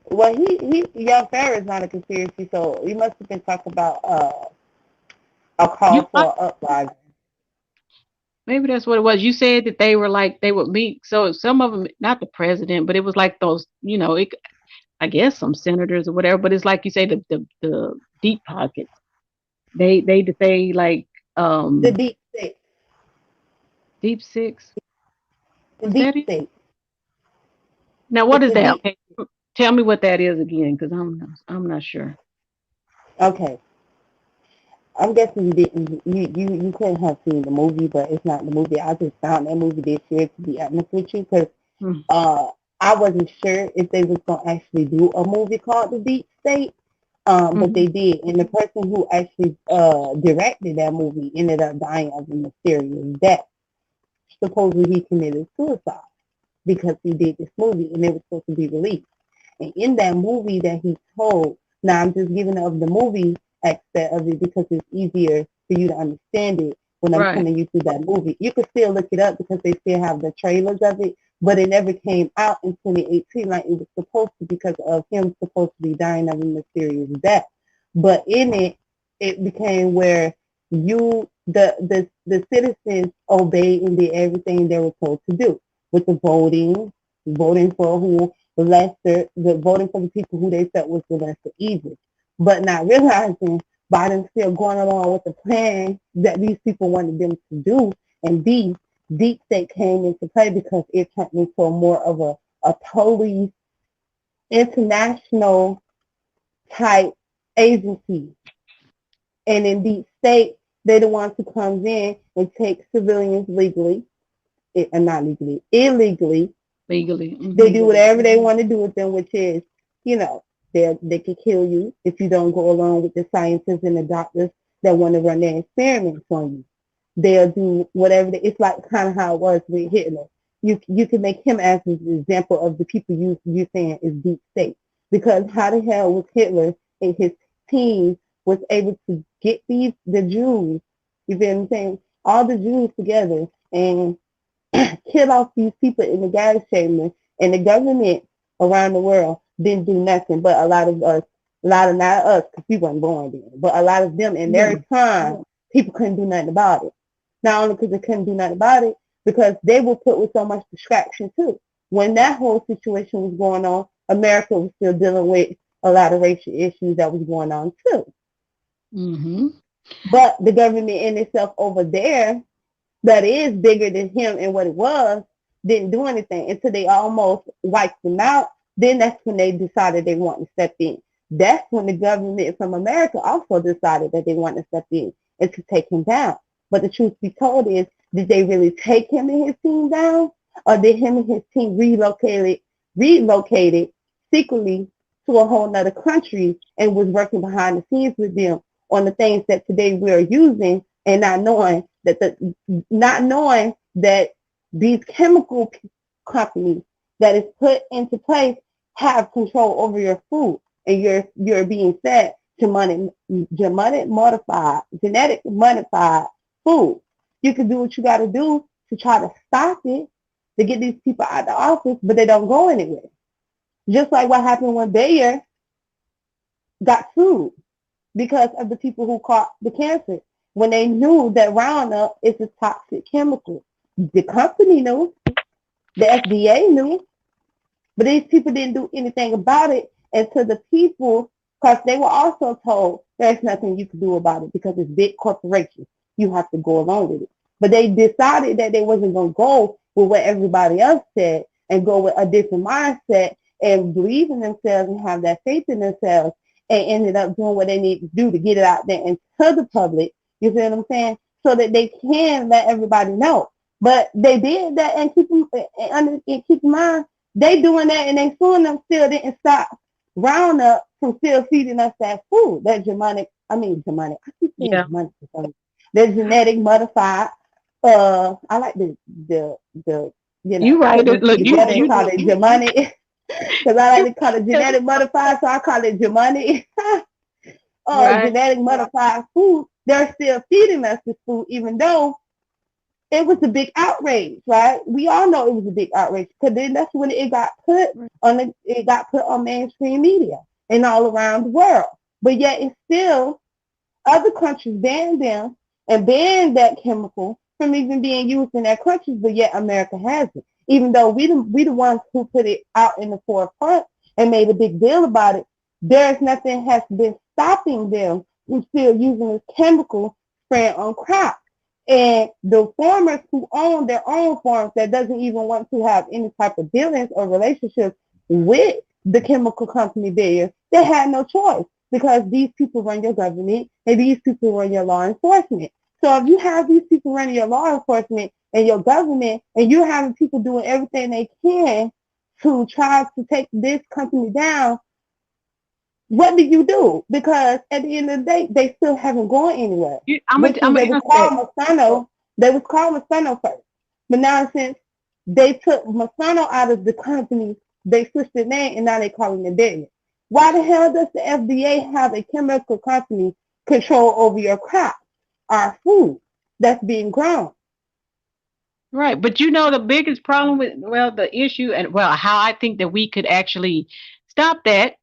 Speaker 3: Well, he Young Pharaoh is not a conspiracy, so you must have been talking about a
Speaker 2: You
Speaker 3: call for an uprising.
Speaker 2: Maybe that's what it was. You said that they were like they would meet. So some of them, not the president, but it was like those, I guess some senators or whatever. But it's like you say, the deep pockets. They like
Speaker 3: The deep state.
Speaker 2: deep six.
Speaker 3: The
Speaker 2: Was
Speaker 3: deep
Speaker 2: that it?
Speaker 3: state.
Speaker 2: Now what
Speaker 3: It's
Speaker 2: is
Speaker 3: the
Speaker 2: that?
Speaker 3: deep.
Speaker 2: Okay, tell me what that is again, because I'm not sure.
Speaker 3: Okay. I'm guessing you didn't. You couldn't have seen the movie, but it's not the movie. I just found that movie this year, to be honest with you, because
Speaker 2: Hmm.
Speaker 3: uh, I wasn't sure if they was gonna actually do a movie called The Deep State. But
Speaker 2: Hmm.
Speaker 3: they did, and the person who actually directed that movie ended up dying of a mysterious death. Supposedly he committed suicide because he did this movie, and it was supposed to be released. And in that movie that he told, now I'm just giving of the movie aspect of it because it's easier for you to understand it when I'm
Speaker 2: Right.
Speaker 3: telling you through that movie. You can still look it up because they still have the trailers of it, but it never came out in 2018 like it was supposed to, because of him supposed to be dying of a mysterious death. But in it, it became where the citizens obeyed and did everything they were told to do with the voting for who voting for the people who they felt was the lesser evil, but not realizing by them still going along with the plan that these people wanted them to do. And deep state came into play because it turned into more of a totally international type agency. And in deep state, they're the ones who comes in and take civilians legally, not legally, illegally.
Speaker 2: Legally.
Speaker 3: They do whatever they want to do with them, which is, you know, they can kill you if you don't go along with the scientists and the doctors that want to run their experiments on you. They'll do whatever. It's like kind of how it was with Hitler. You can make him as an example of the people you saying is deep state, because how the hell was Hitler and his team was able to get the Jews, you feel what I'm saying, all the Jews together and kill off these people in the gas chamber, and the government around the world didn't do nothing. But a lot of us, not us, because we weren't born then, but a lot of them in their time, people couldn't do nothing about it. Not only because they couldn't do nothing about it, because they were put with so much distraction too. When that whole situation was going on, America was still dealing with a lot of racial issues that was going on too.
Speaker 2: Mm-hmm.
Speaker 3: But the government in itself over there, that is bigger than him and what it was, didn't do anything until they almost wiped them out. Then that's when they decided they want to step in. That's when the government from America also decided that they want to step in and to take him down. But the truth be told is, did they really take him and his team down, or did him and his team relocated secretly to a whole nother country and was working behind the scenes with them on the things that today we're using, and not knowing that these chemical companies that is put into place have control over your food, and you're being fed genetic modified food. You can do what you got to do to try to stop it, to get these people out of the office, but they don't go anywhere. Just like what happened when Bayer got sued because of the people who caught the cancer, when they knew that Roundup is a toxic chemical. The company knew, the FDA knew, but these people didn't do anything about it. And to the people, because they were also told there's nothing you can do about it because it's big corporations. You have to go along with it. But they decided that they wasn't going to go with what everybody else said and go with a different mindset and believe in themselves and have that faith in themselves, and ended up doing what they need to do to get it out there and to the public. You see what I'm saying? So that they can let everybody know. But they did that, and keep in mind, they doing that and they suing them still didn't stop Roundup from still feeding us that food. That I keep saying demonic. That genetic modified. I like the
Speaker 2: You right. Look, you
Speaker 3: call it demonic. Because I like to call it genetic modified, so I call it demonic. Genetic modified food. They're still feeding us this food, even though it was a big outrage, right? We all know it was a big outrage, because then that's when it got put on mainstream media and all around the world. But yet it's still, other countries banned them and banned that chemical from even being used in their countries, but yet America has it. Even though we the ones who put it out in the forefront and made a big deal about it, there's nothing has been stopping them from still using this chemical spraying on crops. And the farmers who own their own farms that doesn't even want to have any type of dealings or relationships with the chemical company Bayer, they had no choice, because these people run your government and these people run your law enforcement. So if you have these people running your law enforcement and your government, and you're having people doing everything they can to try to take this company down, what do you do? Because at the end of the day, they still haven't gone anywhere. They was called Monsanto first. But now, since they took Monsanto out of the company, they switched their name, and now they calling it Bayer. Why the hell does the FDA have a chemical company control over your crops, our food that's being grown?
Speaker 2: Right. But the biggest problem with, the issue and, how I think that we could actually stop that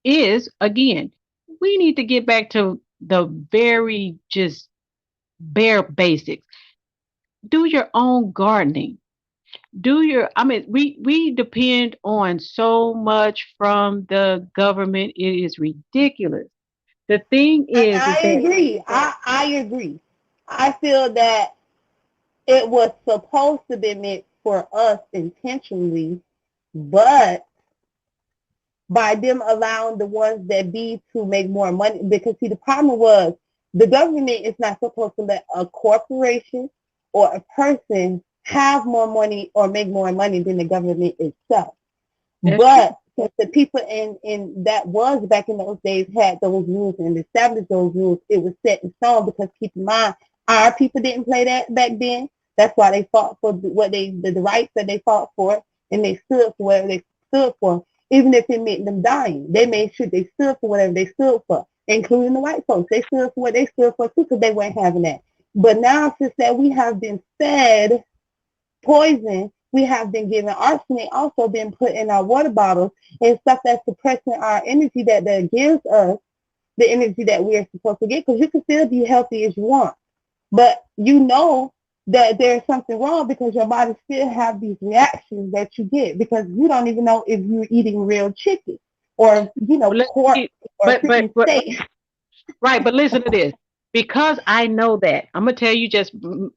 Speaker 2: is, again, we need to get back to the very just bare basics. Do your own gardening. We depend on so much from the government. It is ridiculous. The thing is
Speaker 3: I agree. I agree. I feel that it was supposed to be meant for us intentionally, but by them allowing the ones that be to make more money, because see, the problem was the government is not supposed to let a corporation or a person have more money or make more money than the government itself.
Speaker 2: That's true.
Speaker 3: But since the people in that was back in those days had those rules and established those rules, it was set in stone because keep in mind, our people didn't play that back then. That's why they fought for what the rights that they fought for, and they stood for whatever they stood for, even if it meant them dying. They made sure they stood for whatever they stood for, including the white folks. They stood for what they stood for too, because they weren't having that. But now, since that we have been fed poison, we have been given arsenic, also been put in our water bottles and stuff that's suppressing our energy that gives us the energy that we are supposed to get. Because you can still be healthy as you want, but you know that there's something wrong because your body still have these reactions that you get because you don't even know if you're eating real chicken or
Speaker 2: Well, let's
Speaker 3: pork
Speaker 2: see.
Speaker 3: or freaking
Speaker 2: But
Speaker 3: steak.
Speaker 2: right. But listen to this. Because I know that, I'm gonna tell you just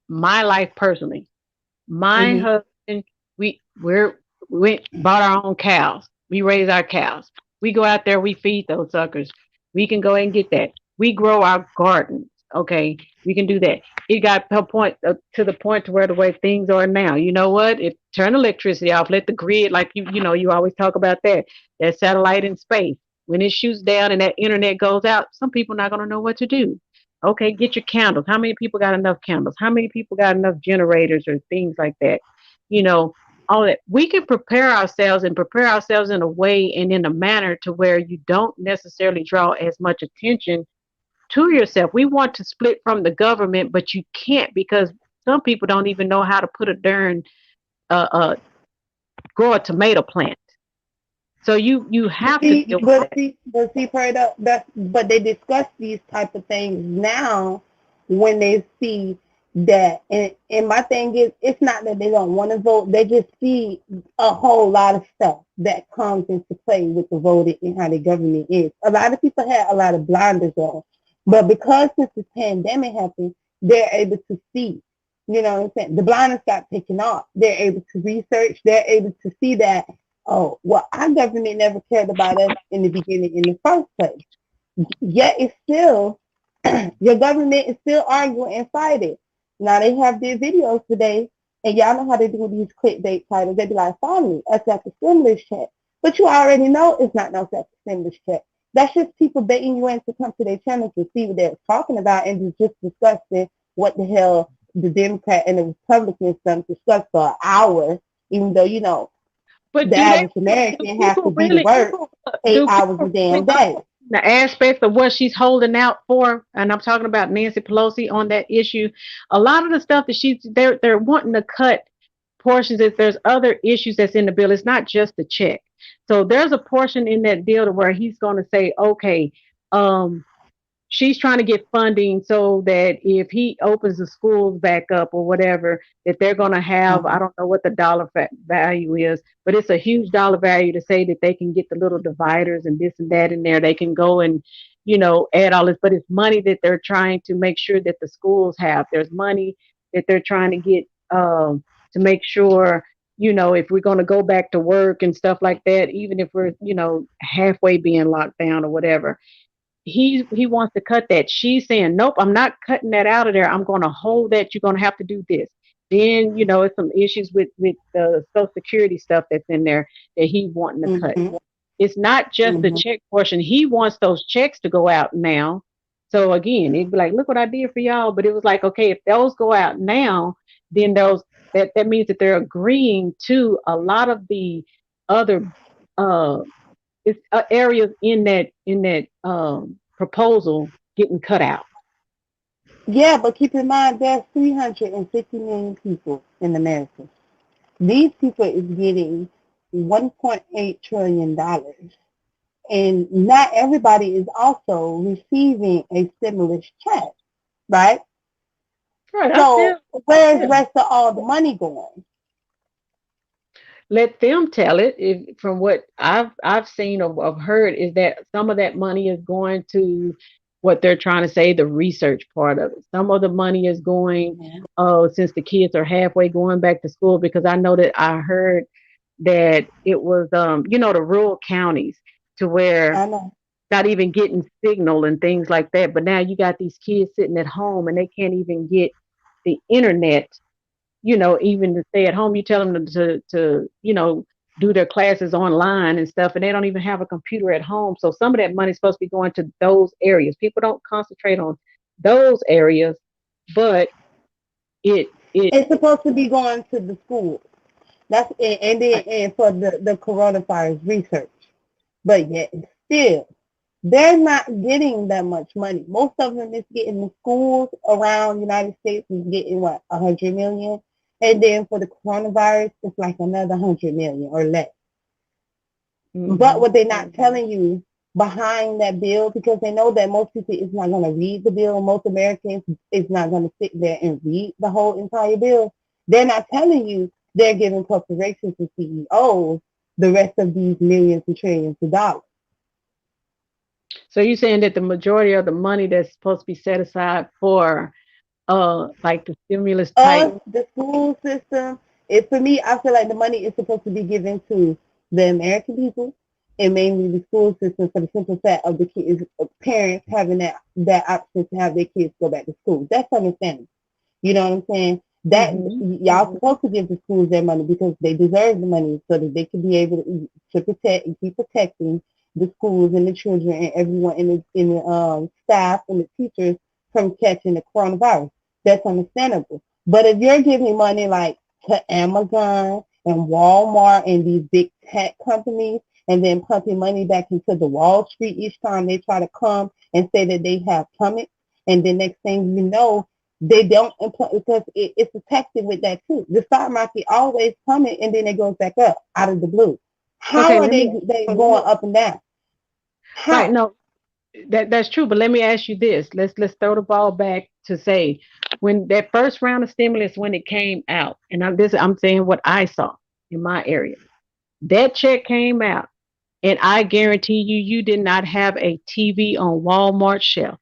Speaker 2: my life personally. My
Speaker 3: Hmm.
Speaker 2: husband, we we bought our own cows. We raise our cows. We go out there, we feed those suckers. We can go and get that. We grow our gardens. Okay, we can do that. It got to the point to where the way things are now. You know what? It turn electricity off. Let the grid, like you always talk about that satellite in space. When it shoots down and that internet goes out, some people not gonna know what to do. Okay, get your candles. How many people got enough candles? How many people got enough generators or things like that? You know, all that. We can prepare ourselves in a way and in a manner to where you don't necessarily draw as much attention to yourself. We want to split from the government, but you can't because some people don't even know how to put a darn uh grow a tomato plant. So you have to deal with that.
Speaker 3: Prayed up. But they discuss these type of things now when they see that. And my thing is, it's not that they don't want to vote. They just see a whole lot of stuff that comes into play with the voting and how the government is. A lot of people have a lot of blinders on, but because since the pandemic happened, they're able to see. You know what I'm saying? The blinders got taken off. They're able to research. They're able to see that, oh, well, our government never cared about us in the beginning in the first place. Yet it's still, your government is still arguing and fighting. Now they have their videos today, and y'all know how they do these clickbait titles. They be like, finally, accept the stimulus check. But you already know it's not no accept the stimulus check. That's just people baiting you in to come to their channel to see what they're talking about and just discussing what the hell the Democrat and the Republicans discussed for an hour, even though,
Speaker 2: But
Speaker 3: the
Speaker 2: do they
Speaker 3: average
Speaker 2: do
Speaker 3: American has to
Speaker 2: people
Speaker 3: be to
Speaker 2: really
Speaker 3: work eight
Speaker 2: do
Speaker 3: hours a
Speaker 2: people really
Speaker 3: damn day.
Speaker 2: the aspects of what she's holding out for, and I'm talking about Nancy Pelosi on that issue. A lot of the stuff that they're wanting to cut portions. If there's other issues that's in the bill, it's not just the check. So there's a portion in that deal to where he's going to say, okay, um, she's trying to get funding so that if he opens the schools back up or whatever, that they're going to have, I
Speaker 3: Mhm.
Speaker 2: don't know what the dollar value is, but it's a huge dollar value to say that they can get the little dividers and this and that in there. They can go and, add all this, but it's money that they're trying to make sure that the schools have. There's money that they're trying to get to make sure, if we're going to go back to work and stuff like that, even if we're, halfway being locked down or whatever, he wants to cut that. She's saying, nope, I'm not cutting that out of there. I'm going to hold that. You're going to have to do this. Then it's some issues with the Social Security stuff that's in there that he wanting to cut.
Speaker 3: Mhm.
Speaker 2: It's not just the
Speaker 3: Mhm.
Speaker 2: check portion. He wants those checks to go out now. So again, it'd be like, look what I did for y'all. But it was like, okay, if those go out now, then that means that they're agreeing to a lot of the other uh it's areas in that proposal getting cut out.
Speaker 3: Yeah, but keep in mind there's 350 million people in America. These people is getting $1.8 trillion, and not everybody is also receiving a stimulus check, right?
Speaker 2: Right. I
Speaker 3: So
Speaker 2: feel
Speaker 3: where's the
Speaker 2: yeah.
Speaker 3: rest of all the money going?
Speaker 2: Let them tell it. If from what I've seen or heard is that some of that money is going to what they're trying to say, the research part of it. Some of the money is going,
Speaker 3: Mhm.
Speaker 2: oh, since the kids are halfway going back to school, because I know that I heard that it was the rural counties to where
Speaker 3: I know.
Speaker 2: not even getting signal and things like that. But now you got these kids sitting at home and they can't even get the internet even to stay at home. You tell them to do their classes online and stuff, and they don't even have a computer at home. So some of that money is supposed to be going to those areas. People don't concentrate on those areas, but it
Speaker 3: It's supposed to be going to the schools. That's it, and then and for the coronavirus research. But yet still, they're not getting that much money. Most of them is getting the schools around the United States is getting what, 100 million, and then for the coronavirus, it's like another 100 million or less. But
Speaker 2: mhm.
Speaker 3: what they're not telling you behind that bill, because they know that most people is not going to read the bill, most Americans is not going to sit there and read the whole entire bill. They're not telling you they're giving corporations and CEOs the rest of these millions and trillions of dollars.
Speaker 2: So you're saying that the majority of the money that's supposed to be set aside for like the stimulus type.
Speaker 3: Us, the school system, it for me, I feel like the money is supposed to be given to the American people and mainly the school system for the simple fact of the kids, parents having that option to have their kids go back to school. That's understandable. You know what I'm saying? That
Speaker 2: Hmm.
Speaker 3: y'all supposed to give the schools their money because they deserve the money so that they can be able to protect and keep protecting the schools and the children and everyone in the staff and the teachers from catching the coronavirus. That's understandable. But if you're giving money like to Amazon and Walmart and these big tech companies and then pumping money back into the Wall Street each time they try to come and say that they have plummets, and the next thing you know, they don't implement because it's affected with that too. The stock market always plummet and then it goes back up out of the blue. How
Speaker 2: Okay,
Speaker 3: are
Speaker 2: let me
Speaker 3: they going up and down?
Speaker 2: right
Speaker 3: How?
Speaker 2: no that's true, but let me ask you this. Let's throw the ball back to say when that first round of stimulus when it came out, and I'm saying what I saw in my area. That check came out, and I guarantee you did not have a TV on Walmart shelf.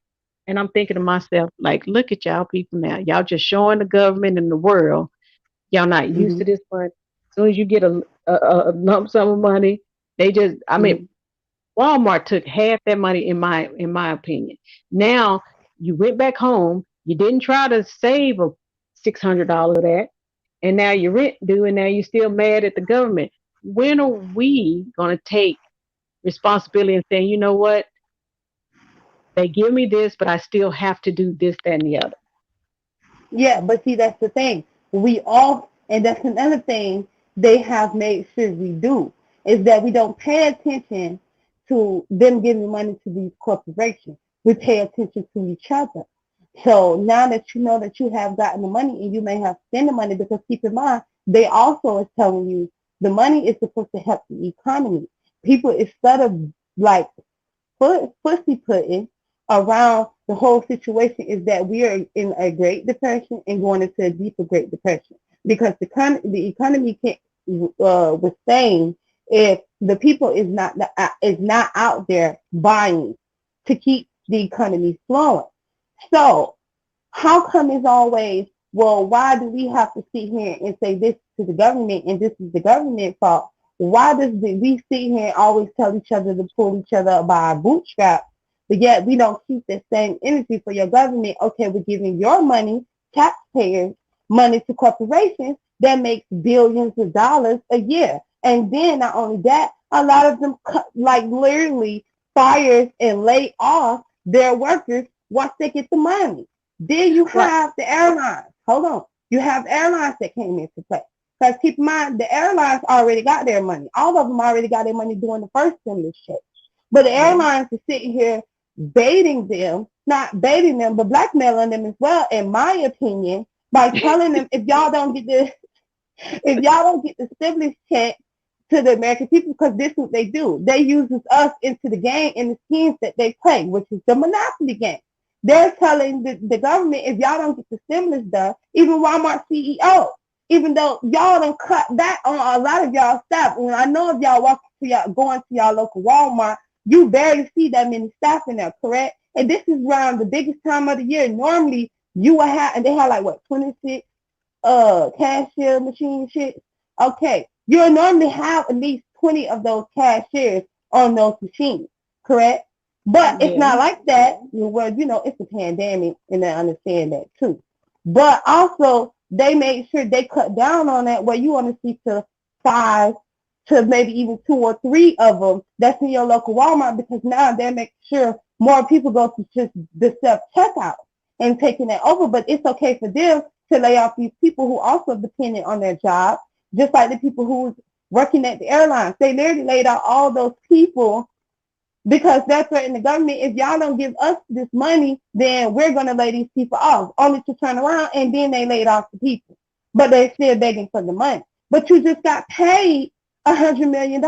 Speaker 2: And I'm thinking to myself, like, look at y'all people now. Y'all just showing the government and the world y'all not used
Speaker 3: Mm-hmm,
Speaker 2: to this money. As soon as you get a lump sum of money, I mean,
Speaker 3: mm-hmm.
Speaker 2: Walmart took half that money in my opinion. Now you went back home, you didn't try to save a $600 of that, and now your rent due, and now you're still mad at the government. When are we gonna take responsibility and saying, you know what, they give me this, but I still have to do this, that, and the other.
Speaker 3: Yeah, but see, that's the thing. We all, and that's another thing they have made sure we do, is that we don't pay attention to them giving money to these corporations. We pay attention to each other. So now that you know that you have gotten the money and you may have spent the money, because keep in mind, they also is telling you the money is supposed to help the economy. People, instead of like pussy putting around the whole situation is that we are in a Great Depression and going into a deeper Great Depression because the economy can't withstand if the people is not out there buying to keep the economy flowing. So how come it's always, well, why do we have to sit here and say this to the government and this is the government's fault? Why we sit here and always tell each other to pull each other up by our bootstraps, but yet we don't keep the same energy for your government? Okay, we're giving your money, taxpayers, money to corporations that makes billions of dollars a year. And then not only that, a lot of them like literally fires and lay off their workers once they get the money. Then you
Speaker 2: Right.
Speaker 3: have the airlines. Hold on. You have airlines that came into play. Because keep in mind, the airlines already got their money. All of them already got their money during the first stimulus check. But the airlines are sitting here baiting them, not baiting them, but blackmailing them as well, in my opinion, by telling them if y'all don't get the stimulus check to the American people, because this is what they do. They use us into the game and the schemes that they play, which is the monopoly game. They're telling the government, if y'all don't get the stimulus done, even Walmart CEO, even though y'all don't cut back on a lot of y'all staff. And I know if y'all going to y'all local Walmart, you barely see that many staff in there, correct? And this is around the biggest time of the year. Normally, you would have, and they had like what, 26 cashier machine shit. Okay, you'll normally have at least 20 of those cashiers on those machines, correct? But it's
Speaker 2: Yeah.
Speaker 3: not like that. Well, it's a pandemic, and I understand that too. But also, they made sure they cut down on that, where you only see to 5 to maybe even 2 or 3 of them that's in your local Walmart, because now they're making sure more people go to just the self checkout and taking that over. But it's okay for them to lay off these people who also dependent on their job, just like the people who was working at the airlines. They literally laid out all those people because they're threatening the government. If y'all don't give us this money, then we're going to lay these people off, only to turn around and then they laid off the people. But they're still begging for the money. But you just got paid $100 million.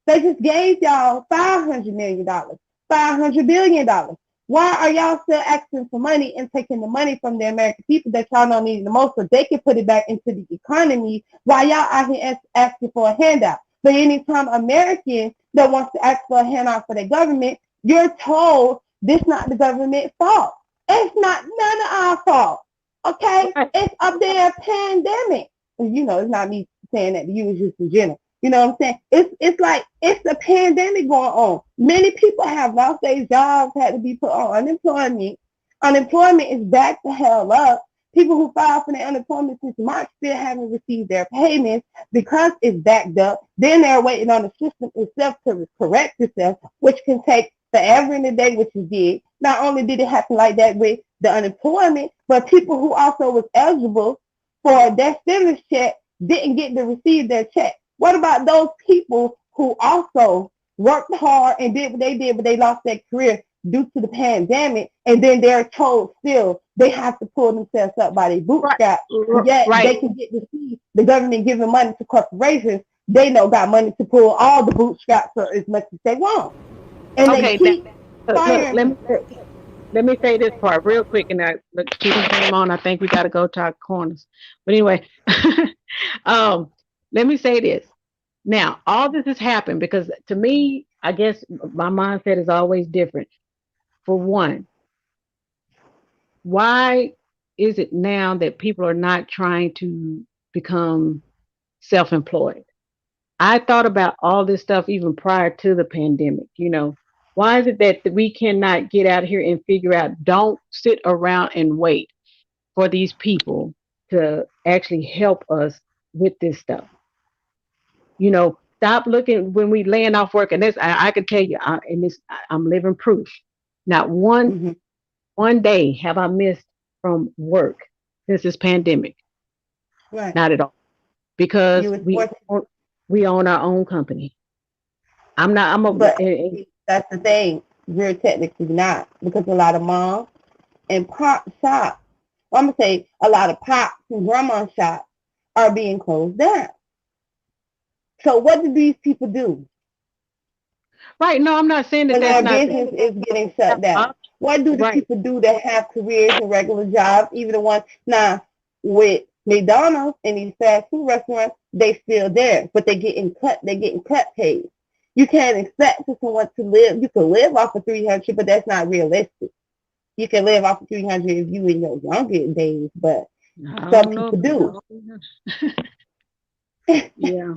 Speaker 3: They just gave y'all $500 million, $500 billion. Why are y'all still asking for money and taking the money from the American people that y'all don't need the most so they can put it back into the economy while y'all out here asking for a handout? But anytime American that wants to ask for a handout for the government, you're told this not the government's fault. It's not none of our fault. Okay? It's a damn pandemic. You know, it's not me saying that to you, it's just in general. You know what I'm saying? It's like it's a pandemic going on. Many people have lost their jobs, had to be put on unemployment. Unemployment is back the hell up. People who filed for their unemployment since March still haven't received their payments because it's backed up. Then they're waiting on the system itself to correct itself, which can take forever and a day, which it did. Not only did it happen like that with the unemployment, but people who also was eligible for their stimulus check didn't get to receive their check. What about those people who also worked hard and did what they did, but they lost their career due to the pandemic, and then they're told still they have to pull themselves up by their bootstraps, yet they can get to see the government giving money to corporations they know got money to pull all the bootstraps for as much as they want. And they keep firing.
Speaker 2: Let me say this part real quick, and keep the game on. I think we got to go to our corners. But anyway, let me say this. Now, all this has happened because to me, I guess my mindset is always different. For one, why is it now that people are not trying to become self-employed? I thought about all this stuff even prior to the pandemic. You know, why is it that we cannot get out here and figure out, don't sit around and wait for these people to actually help us with this stuff? You know, stop looking when we laying off work. And this, I can tell you, I'm living proof. Not one day have I missed from work since this pandemic.
Speaker 3: Right.
Speaker 2: Not at all. Because we own our own company.
Speaker 3: But that's the thing. You're technically not, because a lot of moms and pop shops, I'm gonna say a lot of pops and grandma shops are being closed down. So what do these people do?
Speaker 2: Right. No, I'm not saying that
Speaker 3: when
Speaker 2: that's
Speaker 3: their
Speaker 2: not
Speaker 3: business is getting shut down? What do the people do that have careers and regular jobs, even the ones now with McDonald's and these fast food restaurants, they still there, but they're getting cut pays. You can't expect for someone to live. You can live off of 300, but that's not realistic. You can live off of 300 if you in your younger days, but some people do.
Speaker 2: Yeah.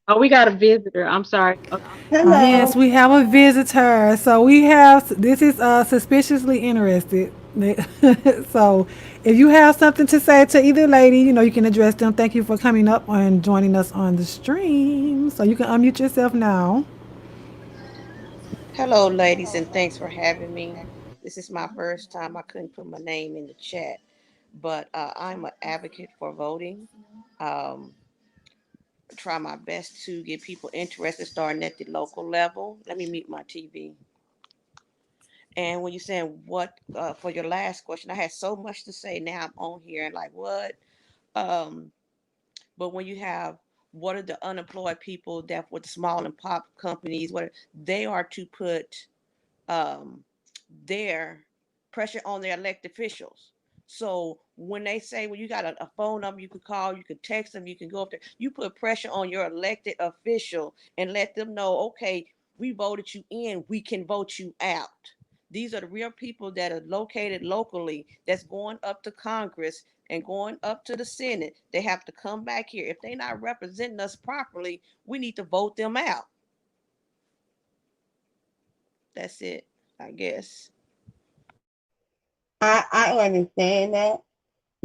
Speaker 2: Oh, we got a visitor. I'm sorry. Okay.
Speaker 3: Hello.
Speaker 1: Yes, we have a visitor. So this is suspiciously interested. So if you have something to say to either lady, you can address them. Thank you for coming up and joining us on the stream. So you can unmute yourself now.
Speaker 4: Hello, ladies, and thanks for having me. This is my first time. I couldn't put my name in the chat, but I'm an advocate for voting. Um, try my best to get people interested, starting at the local level. Let me mute my TV. And when you're saying what for your last question, I had so much to say. Now I'm on here and like what? Um, but when you have what are the unemployed people that with the small and pop companies, what they are to put um, their pressure on their elected officials. So when they say, well, you got a phone number you could call, you could text them, you can go up there, you put pressure on your elected official and let them know, okay, we voted you in, we can vote you out. These are the real people that are located locally that's going up to Congress and going up to the Senate. They have to come back here. If they're not representing us properly, we need to vote them out. That's it, I guess.
Speaker 3: I understand that.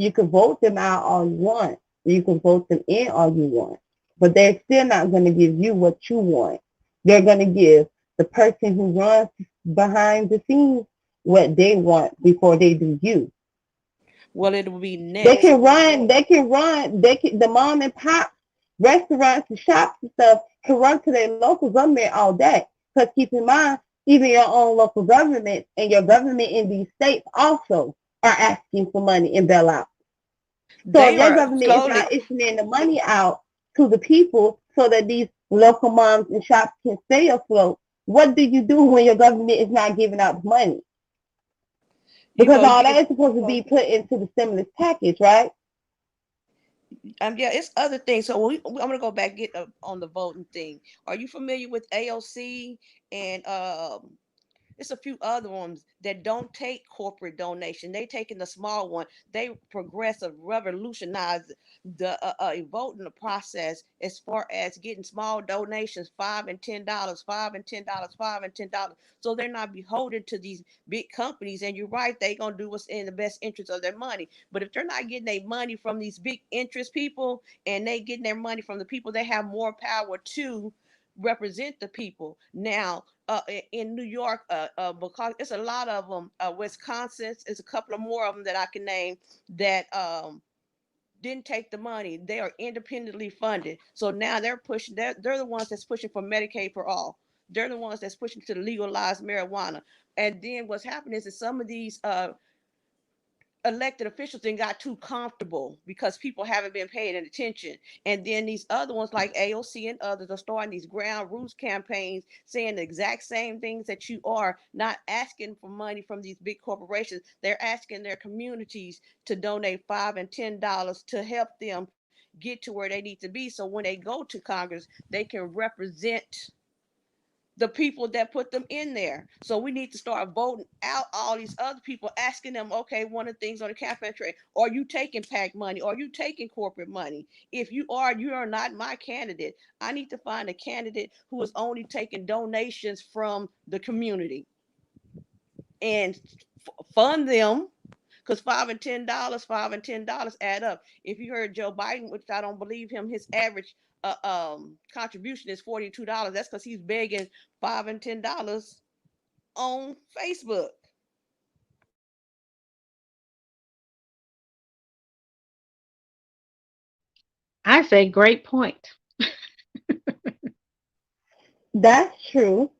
Speaker 3: You can vote them out all you want. You can vote them in all you want. But they're still not going to give you what you want. They're going to give the person who runs behind the scenes what they want before they do you.
Speaker 4: Well, it will be
Speaker 3: They
Speaker 4: next.
Speaker 3: can run, the mom and pop restaurants and shops and stuff can run to their local government all day. Because keep in mind, even your own local government and your government in these states also are asking for money in bailout. So if
Speaker 4: They
Speaker 3: your
Speaker 4: are
Speaker 3: government is
Speaker 4: slowly.
Speaker 3: not issuing the money out to the people so that these local moms and shops can stay afloat, what do you do when your government is not giving out the money?
Speaker 4: You
Speaker 3: Because
Speaker 4: know,
Speaker 3: all
Speaker 4: you
Speaker 3: that
Speaker 4: get.
Speaker 3: is supposed to be put into the stimulus package, right?
Speaker 4: Yeah, it's other things. So I'm gonna go back get on the voting thing. Are you familiar with AOC and it's a few other ones that don't take corporate donation. They taking the small one. They progressive revolutionize the voting the process as far as getting small donations, $5 and $10, $5 and $10, $5 and $10. So they're not beholden to these big companies. And you're right, they gonna do what's in the best interest of their money. But if they're not getting their money from these big interest people and they getting their money from the people, they have more power to represent the people. Now, in New York, because it's a lot of them. Wisconsin, it's a couple of more of them that I can name that didn't take the money. They are independently funded. So now they're pushing. They're the ones that's pushing for Medicaid for all. They're the ones that's pushing to legalize marijuana. And then what's happening is that some of these elected officials then got too comfortable because people haven't been paying attention. And then these other ones like AOC and others are starting these ground roots campaigns saying the exact same things that you are, not asking for money from these big corporations. They're asking their communities to donate $5 and $10 to help them get to where they need to be. So when they go to Congress, they can represent the people that put them in there. So we need to start voting out all these other people, asking them, okay, one of the things on the campaign trail, are you taking PAC money? Are you taking corporate money? If you are, you are not my candidate. I need to find a candidate who is only taking donations from the community and fund them because $5 and $10 add up. If you heard Joe Biden, which I don't believe him, his average contribution is $42. That's because he's begging $5 and $10 on Facebook.
Speaker 2: I say great point.
Speaker 3: That's true.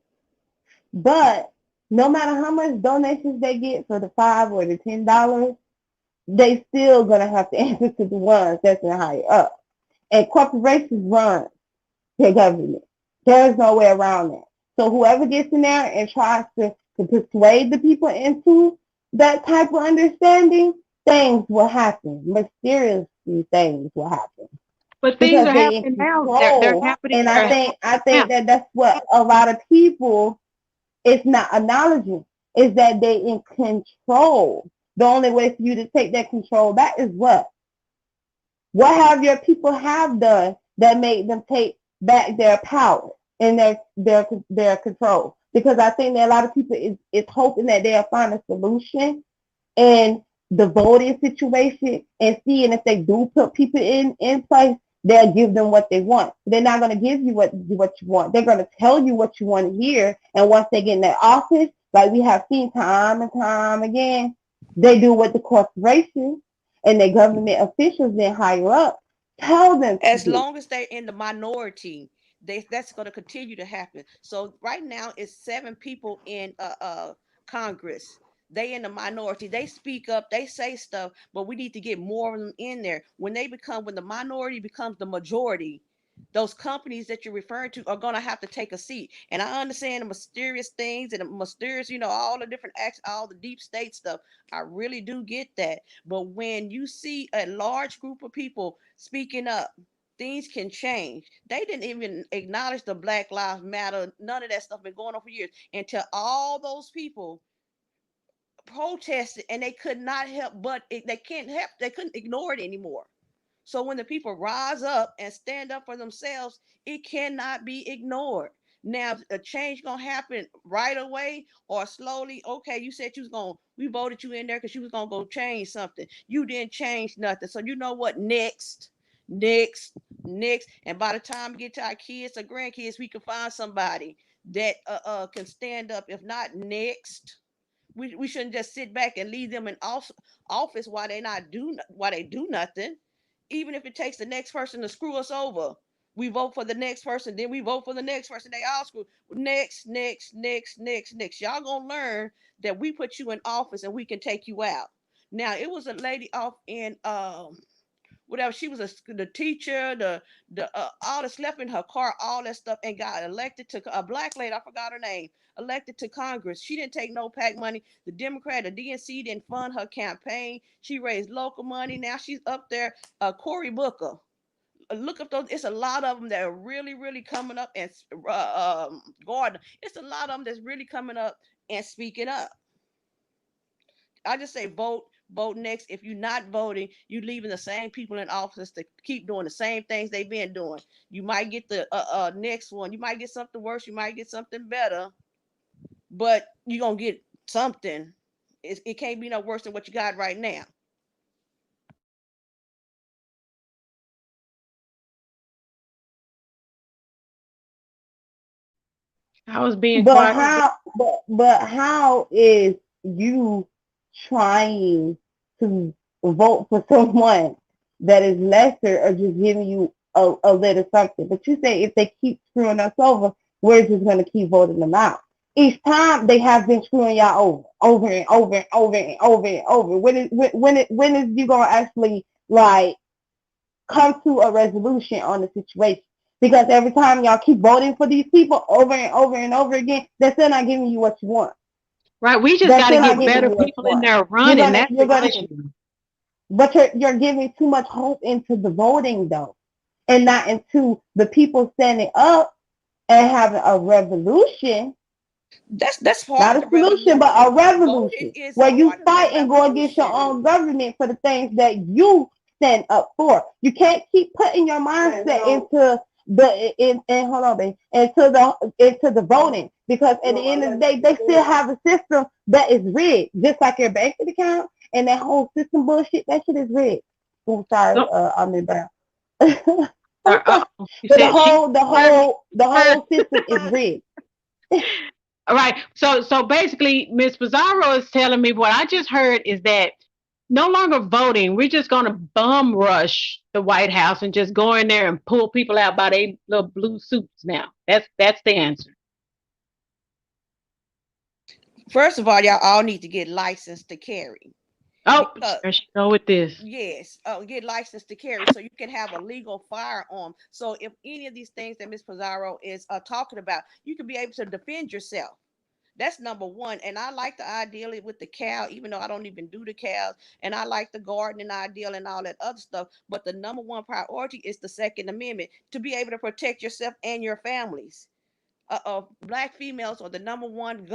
Speaker 3: But no matter how much donations they get for the $5 or the $10, they still gonna have to answer to the ones that's in higher up. And corporations run their government. There is no way around that. So whoever gets in there and tries to persuade the people into that type of understanding, things will happen. Mysteriously things will happen.
Speaker 2: But things
Speaker 3: Because
Speaker 2: are
Speaker 3: they in
Speaker 2: happening now. They're
Speaker 3: control.
Speaker 2: happening.
Speaker 3: And
Speaker 2: They're
Speaker 3: I
Speaker 2: happening
Speaker 3: think I
Speaker 2: now.
Speaker 3: think that that's what a lot of people is not acknowledging is that they in control. The only way for you to take that control back is what? What have your people have done that made them take back their power and their control? Because I think that a lot of people is hoping that they'll find a solution in the voting situation and seeing if they do put people in place, they'll give them what they want. They're not going to give you what you want. They're going to tell you what you want to hear. And once they get in their office, like we have seen time and time again, they do what the corporations and their government officials then higher up tell them to
Speaker 4: As
Speaker 3: do.
Speaker 4: long as they're in the minority, that's going to continue to happen. So right now it's 7 people in Congress. They in the minority. They speak up. They say stuff, but we need to get more of them in there. When the minority becomes the majority, those companies that you're referring to are going to have to take a seat. And I understand the mysterious things and the mysterious, all the different acts, all the deep state stuff. I really do get that. But when you see a large group of people speaking up, things can change. They didn't even acknowledge the Black Lives Matter. None of that stuff been going on for years until all those people protested and they could not help but they can't help they couldn't ignore it anymore. So when the people rise up and stand up for themselves, it cannot be ignored. Now, a change gonna happen right away or slowly. Okay, you said we voted you in there because you was gonna go change something. You didn't change nothing. So you know what? Next, next. And by the time we get to our kids or grandkids, we can find somebody that can stand up. If not next, we shouldn't just sit back and leave them in office while they do nothing. Even if it takes the next person to screw us over, we vote for the next person, then we vote for the next person. They all screw next. Y'all gonna learn that we put you in office and we can take you out. Now it was a lady off in whatever. She was the teacher, the all that slept in her car, all that stuff, and got elected to a black lady. I forgot her name. Elected to Congress. She didn't take no PAC money. The Democrat, the DNC didn't fund her campaign. She raised local money. Now she's up there. Cory Booker. Look up those. It's a lot of them that are really, really coming up and Gordon. It's a lot of them that's really coming up and speaking up. I just say vote next. If you're not voting, you're leaving the same people in office to keep doing the same things they've been doing. You might get the next one. You might get something worse. You might get something better, but you're gonna get something. It can't be no worse than what you got right now.
Speaker 2: I was being
Speaker 3: But
Speaker 2: quiet.
Speaker 3: how is you trying to vote for someone that is lesser or just giving you a little something? But you say if they keep screwing us over, we're just gonna keep voting them out. Each time they have been screwing y'all over and over and over and over and over. When is you gonna actually like come to a resolution on the situation? Because every time y'all keep voting for these people over and over and over again, they're still not giving you what you want.
Speaker 2: Right. We just
Speaker 3: They're
Speaker 2: got to
Speaker 3: still not
Speaker 2: get
Speaker 3: giving
Speaker 2: better
Speaker 3: you what
Speaker 2: people
Speaker 3: you
Speaker 2: in
Speaker 3: want.
Speaker 2: there
Speaker 3: You're
Speaker 2: running.
Speaker 3: gonna
Speaker 2: That's
Speaker 3: you're
Speaker 2: the
Speaker 3: gonna
Speaker 2: issue.
Speaker 3: but you're giving too much hope into the voting though, and not into the people standing up and having a revolution.
Speaker 4: That's part
Speaker 3: Not
Speaker 4: of
Speaker 3: a
Speaker 4: the
Speaker 3: solution, but
Speaker 4: revolution.
Speaker 3: a
Speaker 4: Voting
Speaker 3: revolution
Speaker 4: is a
Speaker 3: where you
Speaker 4: part of the
Speaker 3: fight and go against your
Speaker 4: revolution.
Speaker 3: own government for the things that you stand up for. You can't keep putting your mindset into and hold on, babe, into the voting, because at the end of the day, they still have a system that is rigged, just like your banking account and that whole system bullshit. That shit is rigged. I'm sorry,
Speaker 2: So,
Speaker 3: I'm in brown. I'm sorry,
Speaker 2: you
Speaker 3: but
Speaker 2: said she
Speaker 3: the
Speaker 2: heard.
Speaker 3: whole system is rigged.
Speaker 2: All right. So basically, Miss Pizarro is telling me what I just heard is that no longer voting. We're just going to bum rush the White House and just go in there and pull people out by their little blue suits. Now that's the answer.
Speaker 4: First of all, y'all all need to get licensed to carry.
Speaker 2: Oh,
Speaker 4: Because
Speaker 2: there she go with this.
Speaker 4: yes, get licensed to carry so you can have a legal firearm. So if any of these things that Miss Pizarro is talking about, you can be able to defend yourself. That's number one. And I like the ideal with the cow, even though I don't even do the cows. And I like the gardening ideal and all that other stuff. But the number one priority is the Second Amendment to be able to protect yourself and your families. Black females are the number one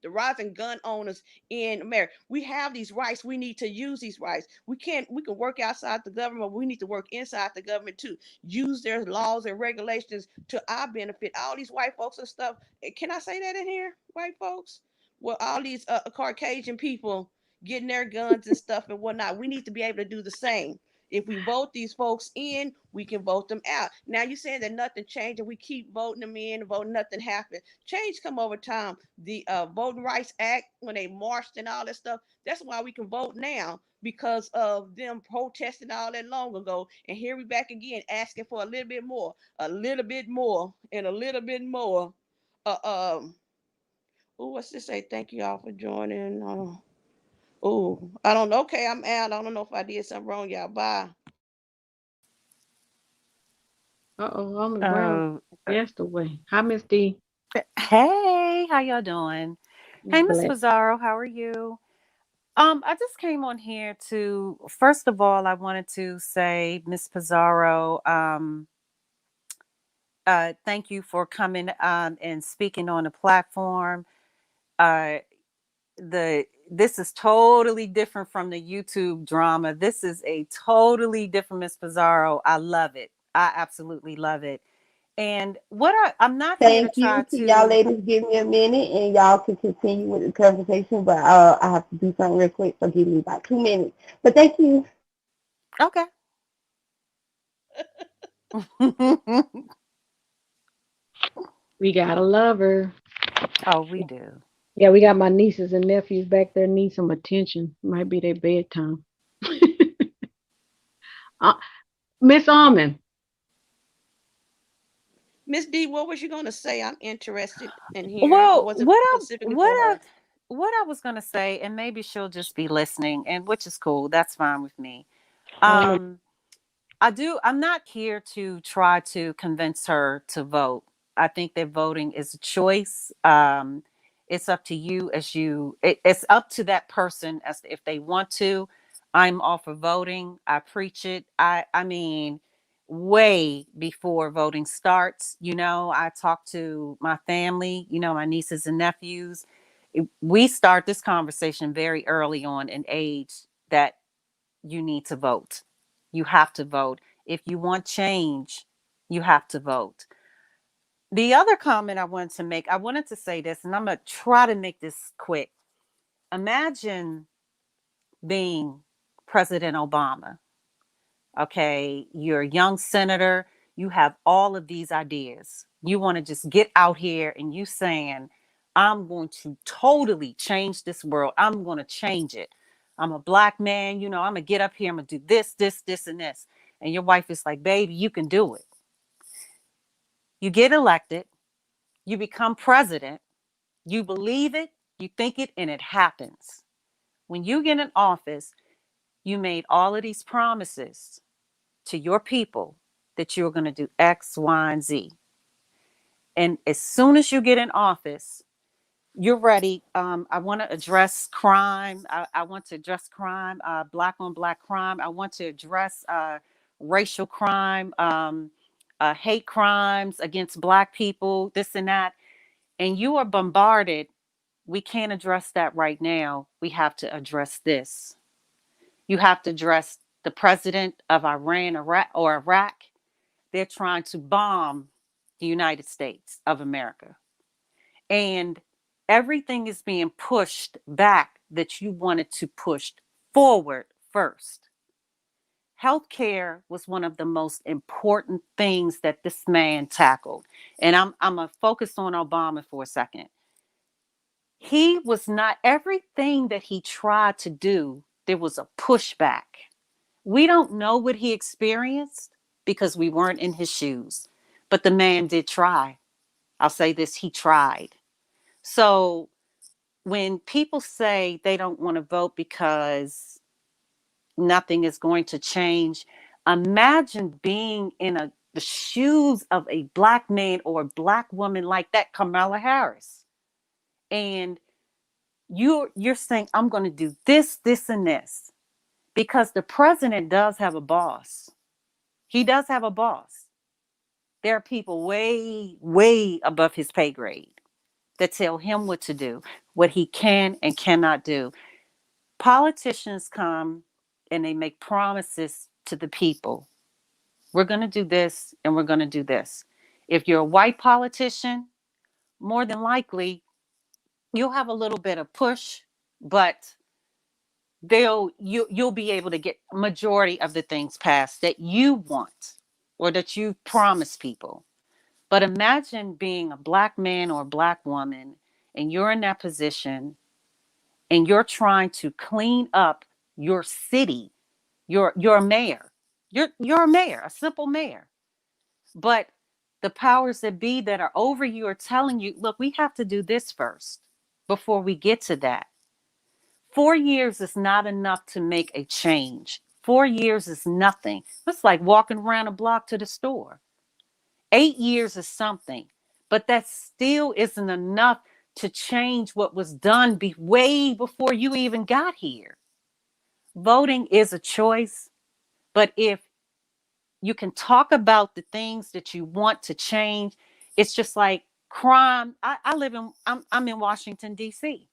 Speaker 4: the rising gun owners in America. We have these rights. We need to use these rights. We can work outside the government. We need to work inside the government too. Use their laws and regulations to our benefit. All these white folks and stuff. Can I say that in here, white folks? Well, all these Caucasian people getting their guns and stuff and whatnot. We need to be able to do the same. If we vote these folks in, we can vote them out. Now you're saying that nothing changed and we keep voting them in, voting nothing happened. Change come over time. The Voting Rights Act, when they marched and all that stuff, that's why we can vote now, because of them protesting all that long ago. And here we back again asking for a little bit more, a little bit more, and a little bit more. Oh, what's this say? Thank you all for joining. Oh, I don't know. Okay, I'm out. I don't know if I did something wrong, y'all. Bye.
Speaker 2: Uh-oh, Holman Brown
Speaker 5: Oh,
Speaker 2: passed away. Hi, Miss D.
Speaker 5: hey, how y'all doing? Hey, Miss
Speaker 2: Black.
Speaker 5: Pizarro, how are you? I just came on here to, first of all, I wanted to say, Miss Pizarro, thank you for coming and speaking on the platform. Uh, this is totally different from the YouTube drama. This is a totally different Miss Pizarro. I love it. I absolutely love it. And I'm not here to
Speaker 3: Thank
Speaker 5: try
Speaker 3: you. Can y'all
Speaker 5: to.
Speaker 3: ladies give me a minute and y'all can continue with the conversation, but I have to do something real quick, so give me about 2 minutes. But thank you.
Speaker 5: Okay.
Speaker 2: We gotta love her.
Speaker 5: Oh, we do.
Speaker 2: Yeah, we got my nieces and nephews back there need some attention. Might be their bedtime. uh, Miss Almond.
Speaker 4: Miss D, what was you going to say? I'm interested in hearing, or
Speaker 5: Well,
Speaker 4: was it specifically for her?
Speaker 5: what I was gonna say, and maybe she'll just be listening, and which is cool. That's fine with me.
Speaker 2: I don't know.
Speaker 5: Um, I'm not here to try to convince her to vote. I think that voting is a choice. It's up to you it's up to that person as to if they want to. I'm all for voting. I preach it. I mean, way before voting starts, I talk to my family, my nieces and nephews. We start this conversation very early on in age that you need to vote. You have to vote. If you want change, you have to vote. The other comment I wanted to make, I wanted to say this, and I'm going to try to make this quick. Imagine being President Obama. Okay, you're a young senator, you have all of these ideas. You want to just get out here and you saying, I'm going to totally change this world. I'm going to change it. I'm a black man, I'm gonna get up here, I'm gonna do this, and this. And your wife is like, baby, you can do it. You get elected, you become president, you believe it, you think it, and it happens. When you get in office, you made all of these promises to your people that you're going to do X, Y, and Z. And as soon as you get in office, you're ready. I want to address crime. I want to address crime, black on black crime. I want to address racial crime, hate crimes against black people, this and that. And you are bombarded. We can't address that right now. We have to address this. You have to address the president of Iran or Iraq. They're trying to bomb the United States of America. And everything is being pushed back that you wanted to push forward first. Healthcare was one of the most important things that this man tackled. And I'm going to focus on Obama for a second. He was not everything that he tried to do, there was a pushback. We don't know what he experienced because we weren't in his shoes. But the man did try. I'll say this, he tried. So when people say they don't want to vote because nothing is going to change, imagine being in the shoes of a black man or a black woman like that, Kamala Harris. And you're saying, I'm going to do this, and this. Because the president does have a boss. He does have a boss. There are people way, way above his pay grade that tell him what to do, what he can and cannot do. Politicians come and they make promises to the people. We're going to do this and we're going to do this. If you're a white politician, more than likely you'll have a little bit of push, but you'll be able to get majority of the things passed that you want or that you promise people. But imagine being a black man or a black woman and you're in that position and you're trying to clean up your city. You're a mayor. You're a mayor, a simple mayor. But the powers that be that are over you are telling you, look, we have to do this first before we get to that. 4 years is not enough to make a change. 4 years is nothing. It's like walking around a block to the store. 8 years is something, but that still isn't enough to change what was done way before you even got here. Voting is a choice, but if you can talk about the things that you want to change, it's just like crime. I'm in Washington, D.C.,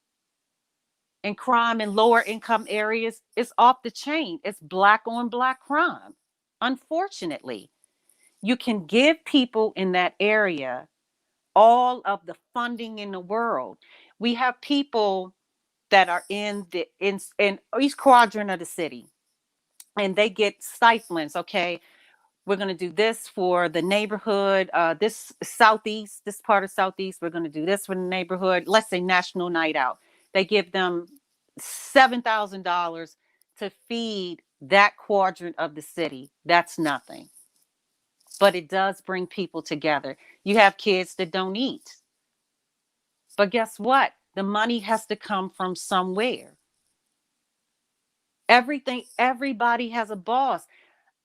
Speaker 5: and crime in lower income areas is off the chain. It's black on black crime, unfortunately. You can give people in that area all of the funding in the world. We have people that are in each quadrant of the city, and they get stipends. Okay, we're going to do this for the neighborhood, this southeast, this part of southeast. We're going to do this for the neighborhood. Let's say National Night Out. They give them $7,000 to feed that quadrant of the city. That's nothing, but it does bring people together. You have kids that don't eat, but guess what? The money has to come from somewhere. Everything, everybody has a boss.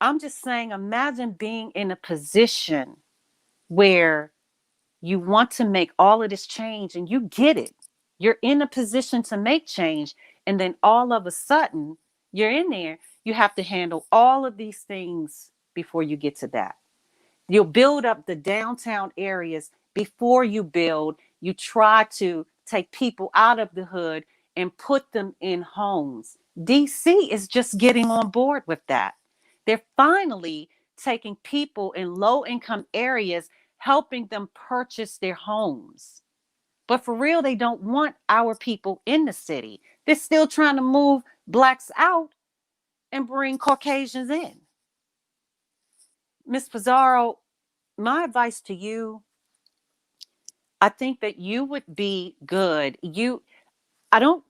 Speaker 5: I'm just saying, imagine being in a position where you want to make all of this change and you get it. You're in a position to make change. And then all of a sudden, you're in there. You have to handle all of these things before you get to that. You'll build up the downtown areas before you build. You try to take people out of the hood and put them in homes. DC is just getting on board with that. They're finally taking people in low income areas, helping them purchase their homes. But for real, they don't want our people in the city. They're still trying to move blacks out and bring Caucasians in. Miss Pizarro, my advice to you, I think that you would be good. I don't,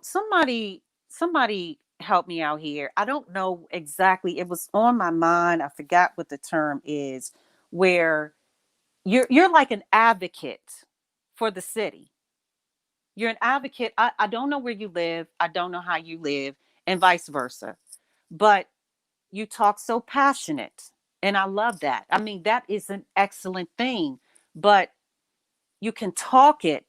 Speaker 5: somebody help me out here. I don't know exactly. It was on my mind. I forgot what the term is, where you're like an advocate for the city. You're an advocate. I don't know where you live. I don't know how you live, and vice versa. But you talk so passionate. And I love that. I mean, that is an excellent thing. But you can talk it,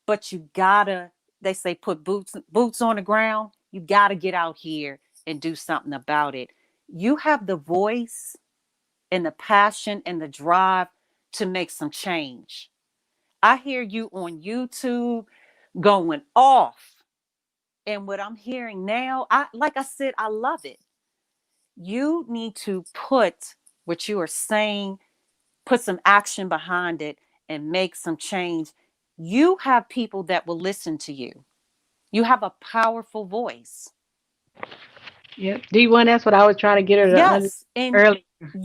Speaker 5: but you gotta, they say, put boots on the ground. You gotta get out here and do something about it. You have the voice and the passion and the drive to make some change. I hear you on YouTube going off. And what I'm hearing now, like I said, I love it. You need to put what you are saying, put some action behind it, and make some change. You have people that will listen to you. You have a powerful voice.
Speaker 2: Yep. D1, that's what I was trying to get her to understand
Speaker 5: Yes, and
Speaker 2: earlier.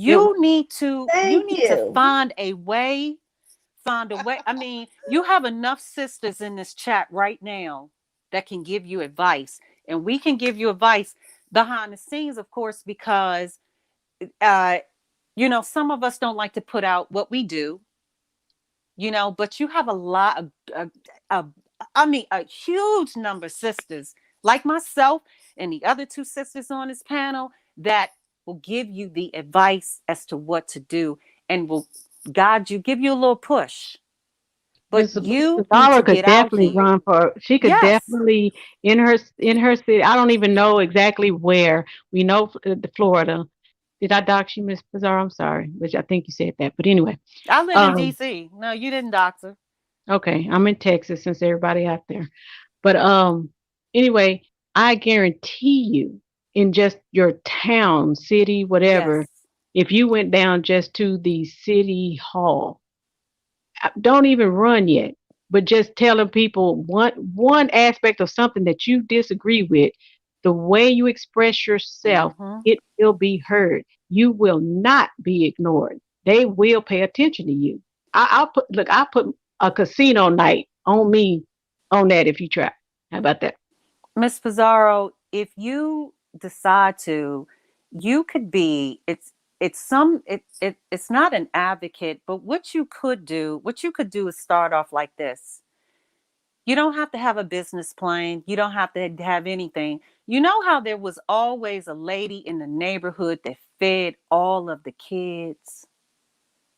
Speaker 2: It was,
Speaker 5: you
Speaker 3: Thank
Speaker 5: need to
Speaker 3: you.
Speaker 5: find a way. I mean, you have enough sisters in this chat right now that can give you advice, and we can give you advice behind the scenes, of course, because uh some of us don't like to put out what we do, but you have a lot of I mean, a huge number of sisters like myself and the other two sisters on this panel that will give you the advice as to what to do and will guide you, give you a little push. But
Speaker 2: Miss
Speaker 5: you need
Speaker 2: Pizarro
Speaker 5: to
Speaker 2: could
Speaker 5: get out
Speaker 2: definitely
Speaker 5: here.
Speaker 2: run for. She could
Speaker 5: Yes,
Speaker 2: definitely in her city. I don't even know exactly where. We know the Florida. Did I dox you, Miss Pizarro? I'm sorry, but I think you said that. But anyway,
Speaker 5: I live in
Speaker 2: um,
Speaker 5: DC. No, you didn't, doctor.
Speaker 2: okay, I'm in Texas since everybody out there. But anyway, I guarantee you, in just your town, city, whatever,
Speaker 5: Yes.
Speaker 2: if you went down just to the city hall, don't even run yet, but just telling people one aspect of something that you disagree with, the way you express yourself,
Speaker 5: Hmm.
Speaker 2: it will be heard. You will not be ignored. They will pay attention to you. I'll put a casino night on me on that if you try. How about that?
Speaker 5: Miss Pizarro, if you decide to, you could be, it's not an advocate, but what you could do is start off like this. You don't have to have a business plan. You don't have to have anything. You know how there was always a lady in the neighborhood that fed all of the kids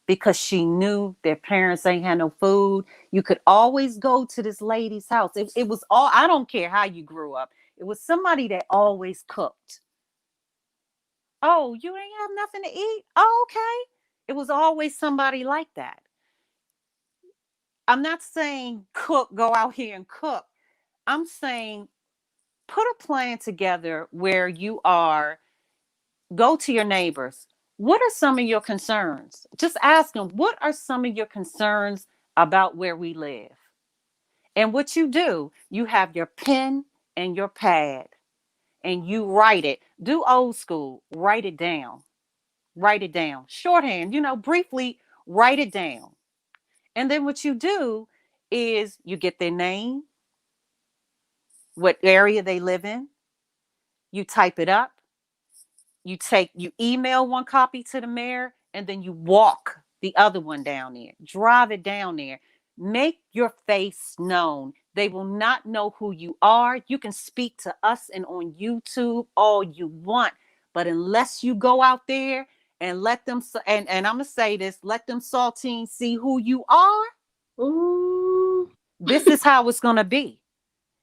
Speaker 5: because she knew their parents ain't had no food. You could always go to this lady's house. It was all, I don't care how you grew up. It was somebody that always cooked. Oh, you ain't have nothing to eat? Oh, okay. It was always somebody like that. I'm not saying cook, go out here and cook. I'm saying put a plan together where you are, go to your neighbors. What are some of your concerns? Just ask them, what are some of your concerns about where we live? And what you do, you have your pen and your pad and you write it. Do old school, write it down. Write it down. Shorthand, briefly write it down. And then what you do is you get their name, what area they live in, you type it up, you email one copy to the mayor, and then you walk the other one down there, drive it down there, make your face known. They will not know who you are. You can speak to us and on YouTube all you want, but unless you go out there and let them, and I'm gonna say this, let them saltines see who you are.
Speaker 2: Ooh.
Speaker 5: This is how it's gonna be.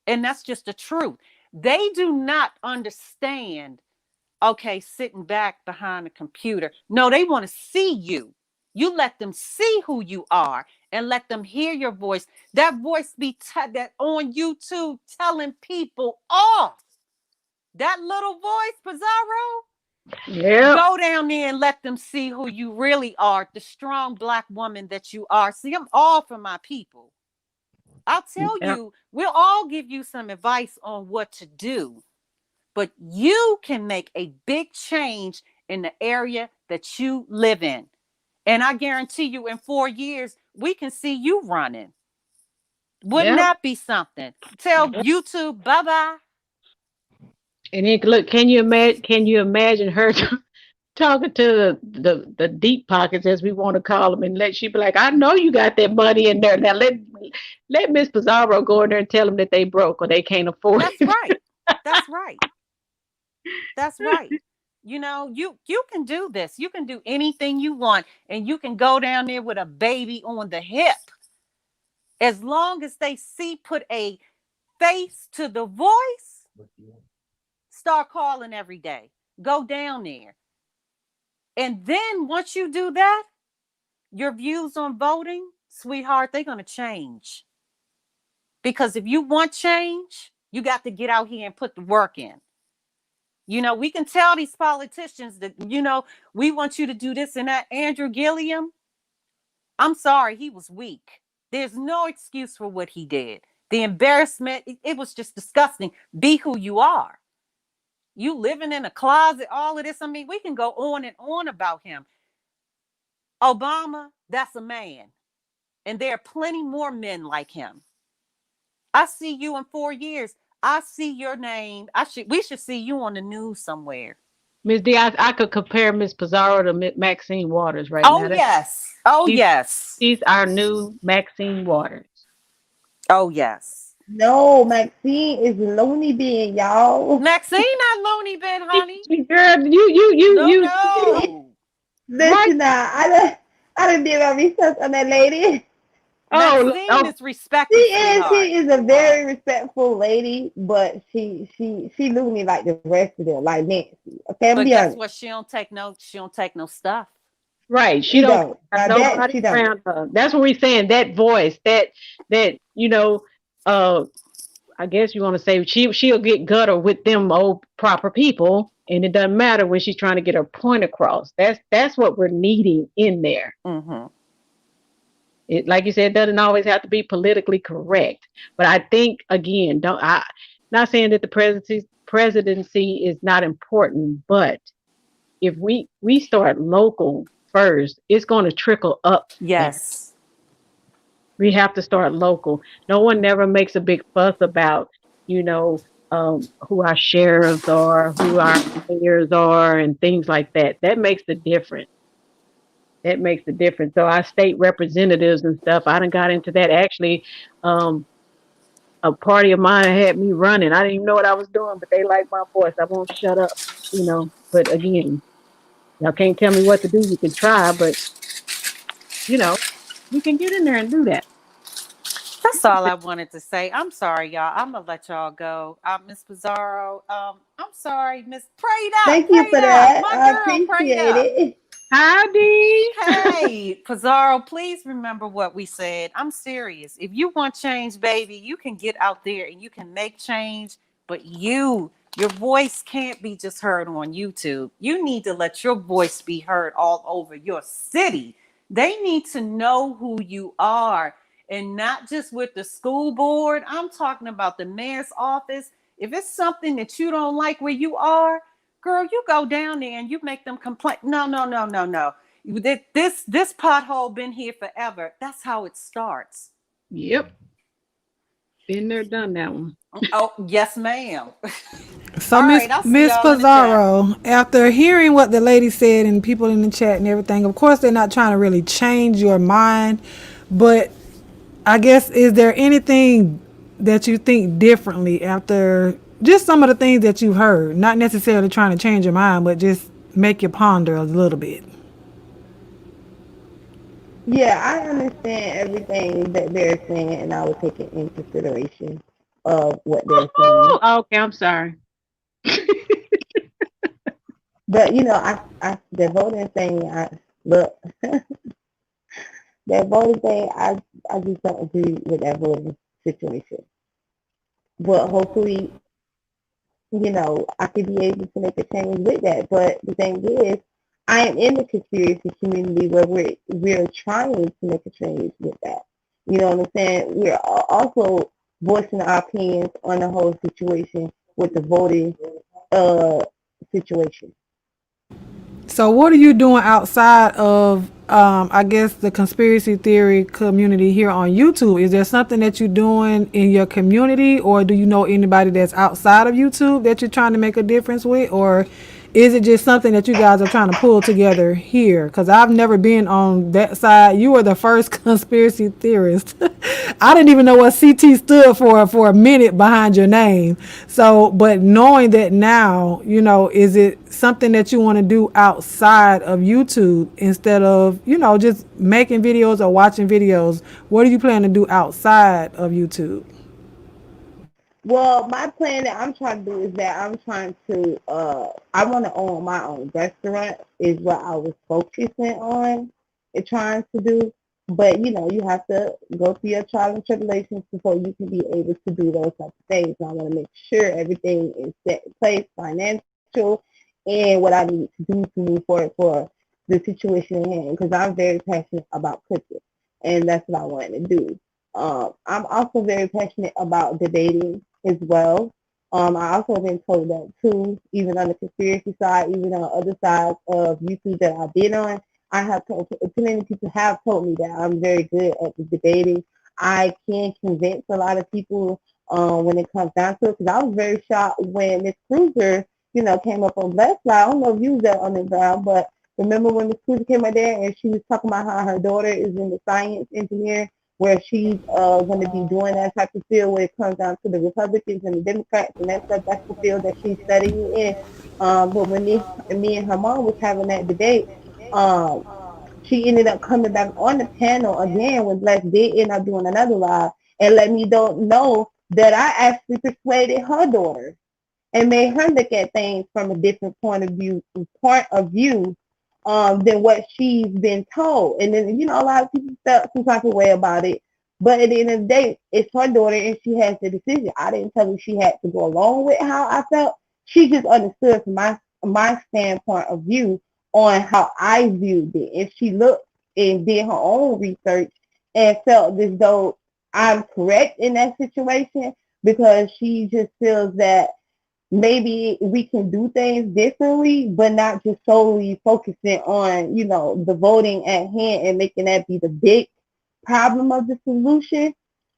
Speaker 5: And that's just the truth. They do not understand, okay, sitting back behind the computer. No, they want to see you. You let them see who you are and let them hear your voice. That voice be that on YouTube telling people off. That little voice, Pizarro,
Speaker 2: Yeah.
Speaker 5: go down there and let them see who you really are, the strong Black woman that you are. See, I'm all for my people. I'll tell
Speaker 2: Yeah.
Speaker 5: you, we'll all give you some advice on what to do, but you can make a big change in the area that you live in. And I guarantee you, in 4 years, we can see you running. Wouldn't
Speaker 2: Yeah.
Speaker 5: that be something? Tell YouTube bye bye.
Speaker 2: And then look, can you imagine her talking to the deep pockets, as we want to call them, and let she be like, I know you got that money in there. Now let Miss Pizarro go in there and tell them that they broke or they can't afford
Speaker 5: That's
Speaker 2: it.
Speaker 5: right. That's right. That's right. You can do this. You can do anything you want, and you can go down there with a baby on the hip. As long as they see put a face to the voice, start calling every day. Go down there. And then once you do that, your views on voting, sweetheart, they're going to change. Because if you want change, you got to get out here and put the work in. We can tell these politicians that, we want you to do this and that. Andrew Gilliam, I'm sorry, he was weak. There's no excuse for what he did. The embarrassment, it was just disgusting. Be who you are. You living in a closet, all of this. I mean, we can go on and on about him. Obama, that's a man. And there are plenty more men like him. I see you in 4 years. I see your name. We should see you on the news somewhere.
Speaker 2: Miss D, I could compare Miss Pizarro to Maxine Waters right
Speaker 5: Oh
Speaker 2: now.
Speaker 5: yes. Oh
Speaker 2: She's,
Speaker 5: yes.
Speaker 2: she's our new Maxine Waters.
Speaker 5: Oh yes.
Speaker 3: No, Maxine is loony bin, y'all.
Speaker 5: Maxine not loony bin, honey.
Speaker 2: Girl,
Speaker 5: No,
Speaker 2: you
Speaker 5: no.
Speaker 2: right.
Speaker 3: Listen now, I done did my research on that lady.
Speaker 5: Maxine
Speaker 2: Oh,
Speaker 5: is respected, sweetheart.
Speaker 3: She is a very respectful lady, but she loony like the rest of them, like Nancy. Okay, I'm
Speaker 5: But
Speaker 3: be
Speaker 5: guess
Speaker 3: honest.
Speaker 5: what? She don't take no stuff.
Speaker 2: right. She
Speaker 3: She
Speaker 2: don't
Speaker 3: don't.
Speaker 2: have
Speaker 3: Now that
Speaker 2: nobody
Speaker 3: she don't.
Speaker 2: around her. That's what we're saying. That voice, that uh, I guess you want to say she'll get gutter with them old proper people, and it doesn't matter when she's trying to get her point across. That's what we're needing in there.
Speaker 5: Mm-hmm.
Speaker 2: It, like you said, it doesn't always have to be politically correct. But I think again, don't I not saying that the presidency is not important, but if we start local first, it's going to trickle up there.
Speaker 5: Yes.
Speaker 2: We have to start local. No one never makes a big fuss about, you know, who our sheriffs are, who our mayors are, and things like that. That makes the difference. That makes the difference. So our state representatives and stuff, I done got into that. Actually, um, a party of mine had me running. I didn't even know what I was doing, but they like my voice. I won't shut up, you know. But again, y'all can't tell me what to do. You can try, but you know, you can get in there and do that.
Speaker 5: That's all I wanted to say. I'm sorry, y'all. I'm gonna let y'all go. Miss Pizarro. I'm sorry, Miss Prayed Up.
Speaker 3: Thank you
Speaker 5: Prayed
Speaker 3: for
Speaker 5: Up.
Speaker 3: that.
Speaker 5: My
Speaker 3: I
Speaker 5: girl, Prayed
Speaker 3: appreciate
Speaker 5: Up.
Speaker 3: it.
Speaker 2: Howdy.
Speaker 5: Hey, Pizarro, please remember what we said. I'm serious. If you want change, baby, you can get out there and you can make change, but you Your voice can't be just heard on YouTube. You need to let your voice be heard all over your city. They need to know who you are, and not just with the school board. I'm talking about the mayor's office. If it's something that you don't like where you are, girl, you go down there and you make them complain. No, no, no, no, no. This pothole been here forever. That's how it starts.
Speaker 2: Yep. Been there, done that one.
Speaker 5: Oh, yes, ma'am.
Speaker 1: So
Speaker 5: All
Speaker 1: Miss
Speaker 5: right, I'll see
Speaker 1: Miss
Speaker 5: y'all in the chat.
Speaker 1: Pizarro, after hearing what the lady said and people in the chat and everything, of course they're not trying to really change your mind, but I guess is there anything that you think differently after just some of the things that you've heard? Not necessarily trying to change your mind, but just make you ponder a little bit.
Speaker 3: Yeah, I understand everything that they're saying, and I will take it in consideration of what they're saying.
Speaker 2: Okay, I'm sorry.
Speaker 3: But the voting thing, I look, that voting thing, I just don't agree with that voting situation. But hopefully, I could be able to make a change with that. But the thing is, I am in the conspiracy community where we're trying to make a change with that. You know what I'm saying? We're also voicing our opinions on the whole situation with the voting uh situation.
Speaker 1: So what are you doing outside of I guess the conspiracy theory community here on YouTube? Is there something that you're doing in your community, or do you know anybody that's outside of YouTube that you're trying to make a difference with, or is it just something that you guys are trying to pull together here? Because I've never been on that side. You were the first conspiracy theorist. I didn't even know what CT stood for a minute behind your name. So, but knowing that now, is it something that you want to do outside of YouTube instead of, just making videos or watching videos? What do you plan to do outside of YouTube?
Speaker 3: Well, my plan that I'm trying to do is that I'm trying to I want to own my own restaurant is what I was focusing on and trying to do. But you have to go through your trials and tribulations before you can be able to do those types of things. And I want to make sure everything is set in place, financial, and what I need to do to move forward for the situation at hand. Because I'm very passionate about cooking, and that's what I want to do. I'm also very passionate about debating as well. I also been told that too, even on the conspiracy side, even on other sides of YouTube that I've been on. I have told too many people have told me that I'm very good at the debating. I can convince a lot of people when it comes down to it. Because I was very shocked when Miss Cruiser, came up on Black Fly. I don't know if you was there on the ground, but remember when Miss Cruiser came out there and she was talking about how her daughter is in the science engineer where she's going to be doing that type of field where it comes down to the Republicans and the Democrats and that stuff. That's the field that she's studying in. But when me and her mom was having that debate, um, she ended up coming back on the panel again when Black did end up doing another live and let me know that I actually persuaded her daughter and made her look at things from a different point of view than what she's been told. And then, a lot of people felt some type of way about it. But at the end of the day, it's her daughter and she has the decision. I didn't tell her she had to go along with how I felt. She just understood from my standpoint of view on how I viewed it. If she looked and did her own research and felt as though I'm correct in that situation because she just feels that maybe we can do things differently, but not just solely focusing on, the voting at hand and making that be the big problem of the solution,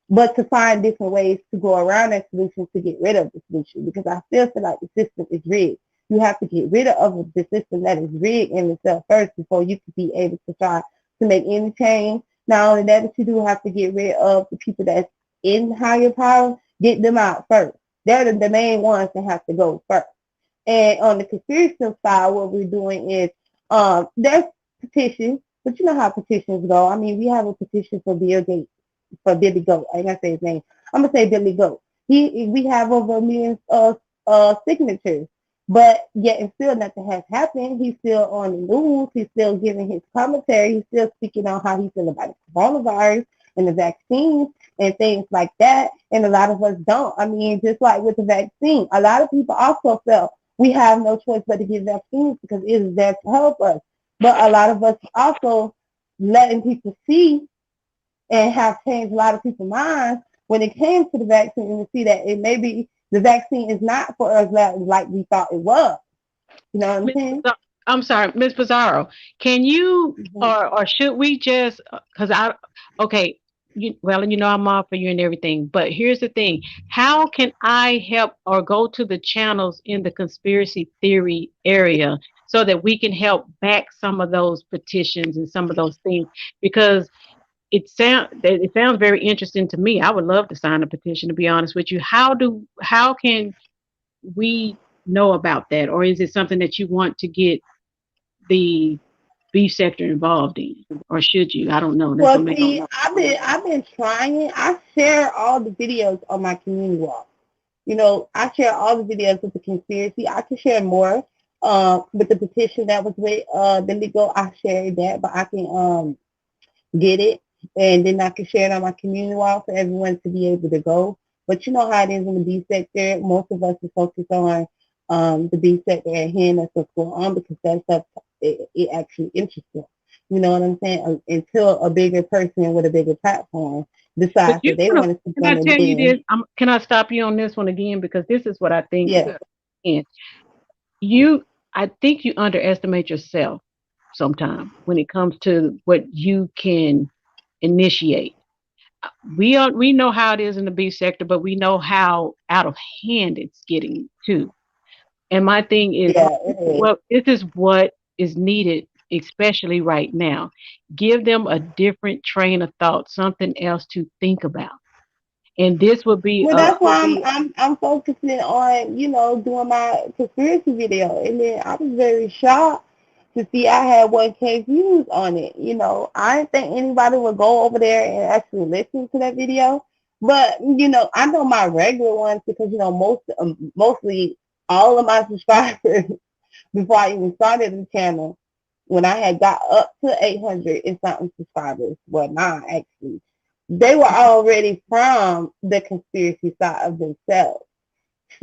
Speaker 3: but to find different ways to go around that solution to get rid of the solution. Because I still feel like the system is rigged. You have to get rid of the system that is rigged in itself first before you can be able to try to make any change. Not only that, but you do have to get rid of the people that's in higher power, get them out first. They're the main ones that have to go first. And on the conspiracy side, what we're doing is there's petitions, but you know how petitions go. I mean, we have a petition for Bill Gates, for Billy Goat. I ain't gonna say his name. I'm gonna say Billy Goat. We have over a million signatures, but yet and still nothing has happened. He's still on the news. He's still giving his commentary. He's still speaking on how he feels about the coronavirus and the vaccines. and things like that. And a lot of us don't. I mean, just like with the vaccine, a lot of people also felt we have no choice but to get vaccines because it is there to help us. But a lot of us also letting people see and have changed a lot of people's minds when it came to the vaccine and to see that it maybe the vaccine is not for us like we thought it was. You know what I'm
Speaker 2: Ms.
Speaker 3: saying?
Speaker 2: I'm sorry, Miss Pizarro. Can you
Speaker 3: Mm-hmm.
Speaker 2: or should we just because I okay, well, I'm all for you and everything, but here's the thing. How can I help or go to the channels in the conspiracy theory area so that we can help back some of those petitions and some of those things? Because it sounds very interesting to me. I would love to sign a petition, to be honest with you. How can we know about that, or is it something that you want to get the beef sector involved in, or should you? I don't know. That's
Speaker 3: Well,
Speaker 2: what makes.
Speaker 3: see, I've been trying. I share all the videos on my community wall. You know, I share all the videos with the conspiracy. I can share more. With the petition that was with the legal, I shared that, but I can get it, and then I can share it on my community wall for everyone to be able to go. But you know how it is in the B sector. Most of us are focused on the B sector at hand. That's what's going on because that stuff it actually interests them. You know what I'm saying? Until a bigger person with a bigger platform
Speaker 2: But
Speaker 3: decides that they want to speak
Speaker 2: can I
Speaker 3: on it,
Speaker 2: tell you this?
Speaker 3: then
Speaker 2: Can I stop you on this one again because this is what I think.
Speaker 3: yeah.
Speaker 2: And you, I think you underestimate yourself sometimes when it comes to what you can initiate. We know how it is in the B sector, but we know how out of hand it's getting too. And my thing is,
Speaker 3: Yeah, it is.
Speaker 2: well, this is what is needed, especially right now. Give them a different train of thought, something else to think about. And this would be
Speaker 3: Well, that's why I'm focusing on doing my conspiracy video, and then I was very shocked to see I had 1K views on it. You know, I didn't think anybody would go over there and actually listen to that video, but I know my regular ones because mostly all of my subscribers before I even started the channel when I had got up to 800 and something subscribers, well, not actually, they were already from the conspiracy side of themselves.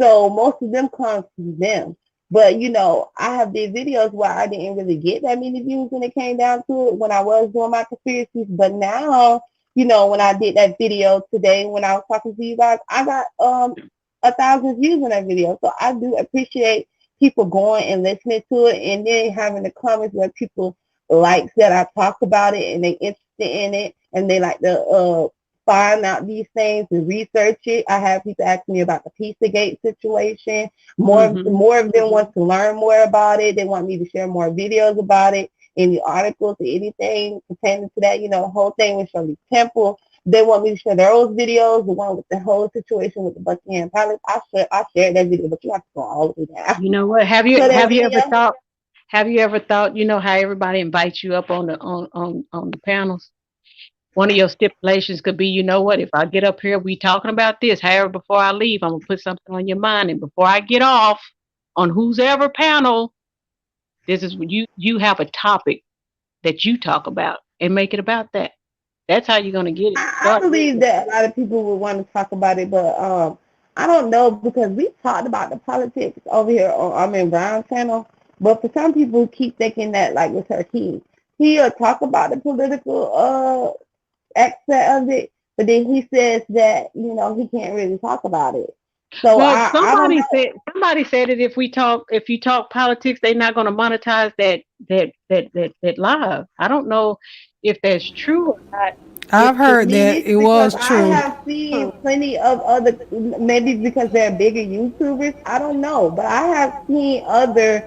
Speaker 3: So most of them come from them. But I have did videos where I didn't really get that many views when it came down to it when I was doing my conspiracies. But now, when I did that video today when I was talking to you guys, I got 1,000 views on that video. So I do appreciate people going and listening to it and then having the comments where people like that I talk about it and they interested in it and they like to find out these things and research it. I have people asking me about the Pizzagate situation.
Speaker 2: mhm.
Speaker 3: More of them want to learn more about it. They want me to share more videos about it, any articles or anything pertaining to that. The whole thing with Shirley Temple. They want me to share their old videos, the one with the whole situation with the Buckingham Palace. I shared that video, but you have to go all the way down.
Speaker 2: You know what?
Speaker 3: So that
Speaker 2: Have you ever
Speaker 3: video,
Speaker 2: thought? Have you ever thought? You know how everybody invites you up on the panels. One of your stipulations could be, you know what? If I get up here, we talking about this. However, before I leave, I'm gonna put something on your mind, and before I get off on whose ever panel, this is what you have a topic that you talk about and make it about that. That's how you're gonna get it.
Speaker 3: I
Speaker 2: Start
Speaker 3: believe that a lot of people would want to talk about it, but I don't know because we talked about the politics over here on Brown channel. But for some people who keep thinking that like with her he'll talk about the political aspect of it, but then he says that he can't really talk about it. So
Speaker 2: Well,
Speaker 3: I don't
Speaker 2: somebody said that if you talk politics, they're not going to monetize that live. I don't know if that's true or not.
Speaker 1: I've
Speaker 3: to
Speaker 1: heard
Speaker 3: me
Speaker 1: that
Speaker 3: this
Speaker 1: it
Speaker 3: because
Speaker 1: was
Speaker 3: I
Speaker 1: true.
Speaker 3: have seen plenty of other, maybe because they're bigger YouTubers, I don't know, but I have seen other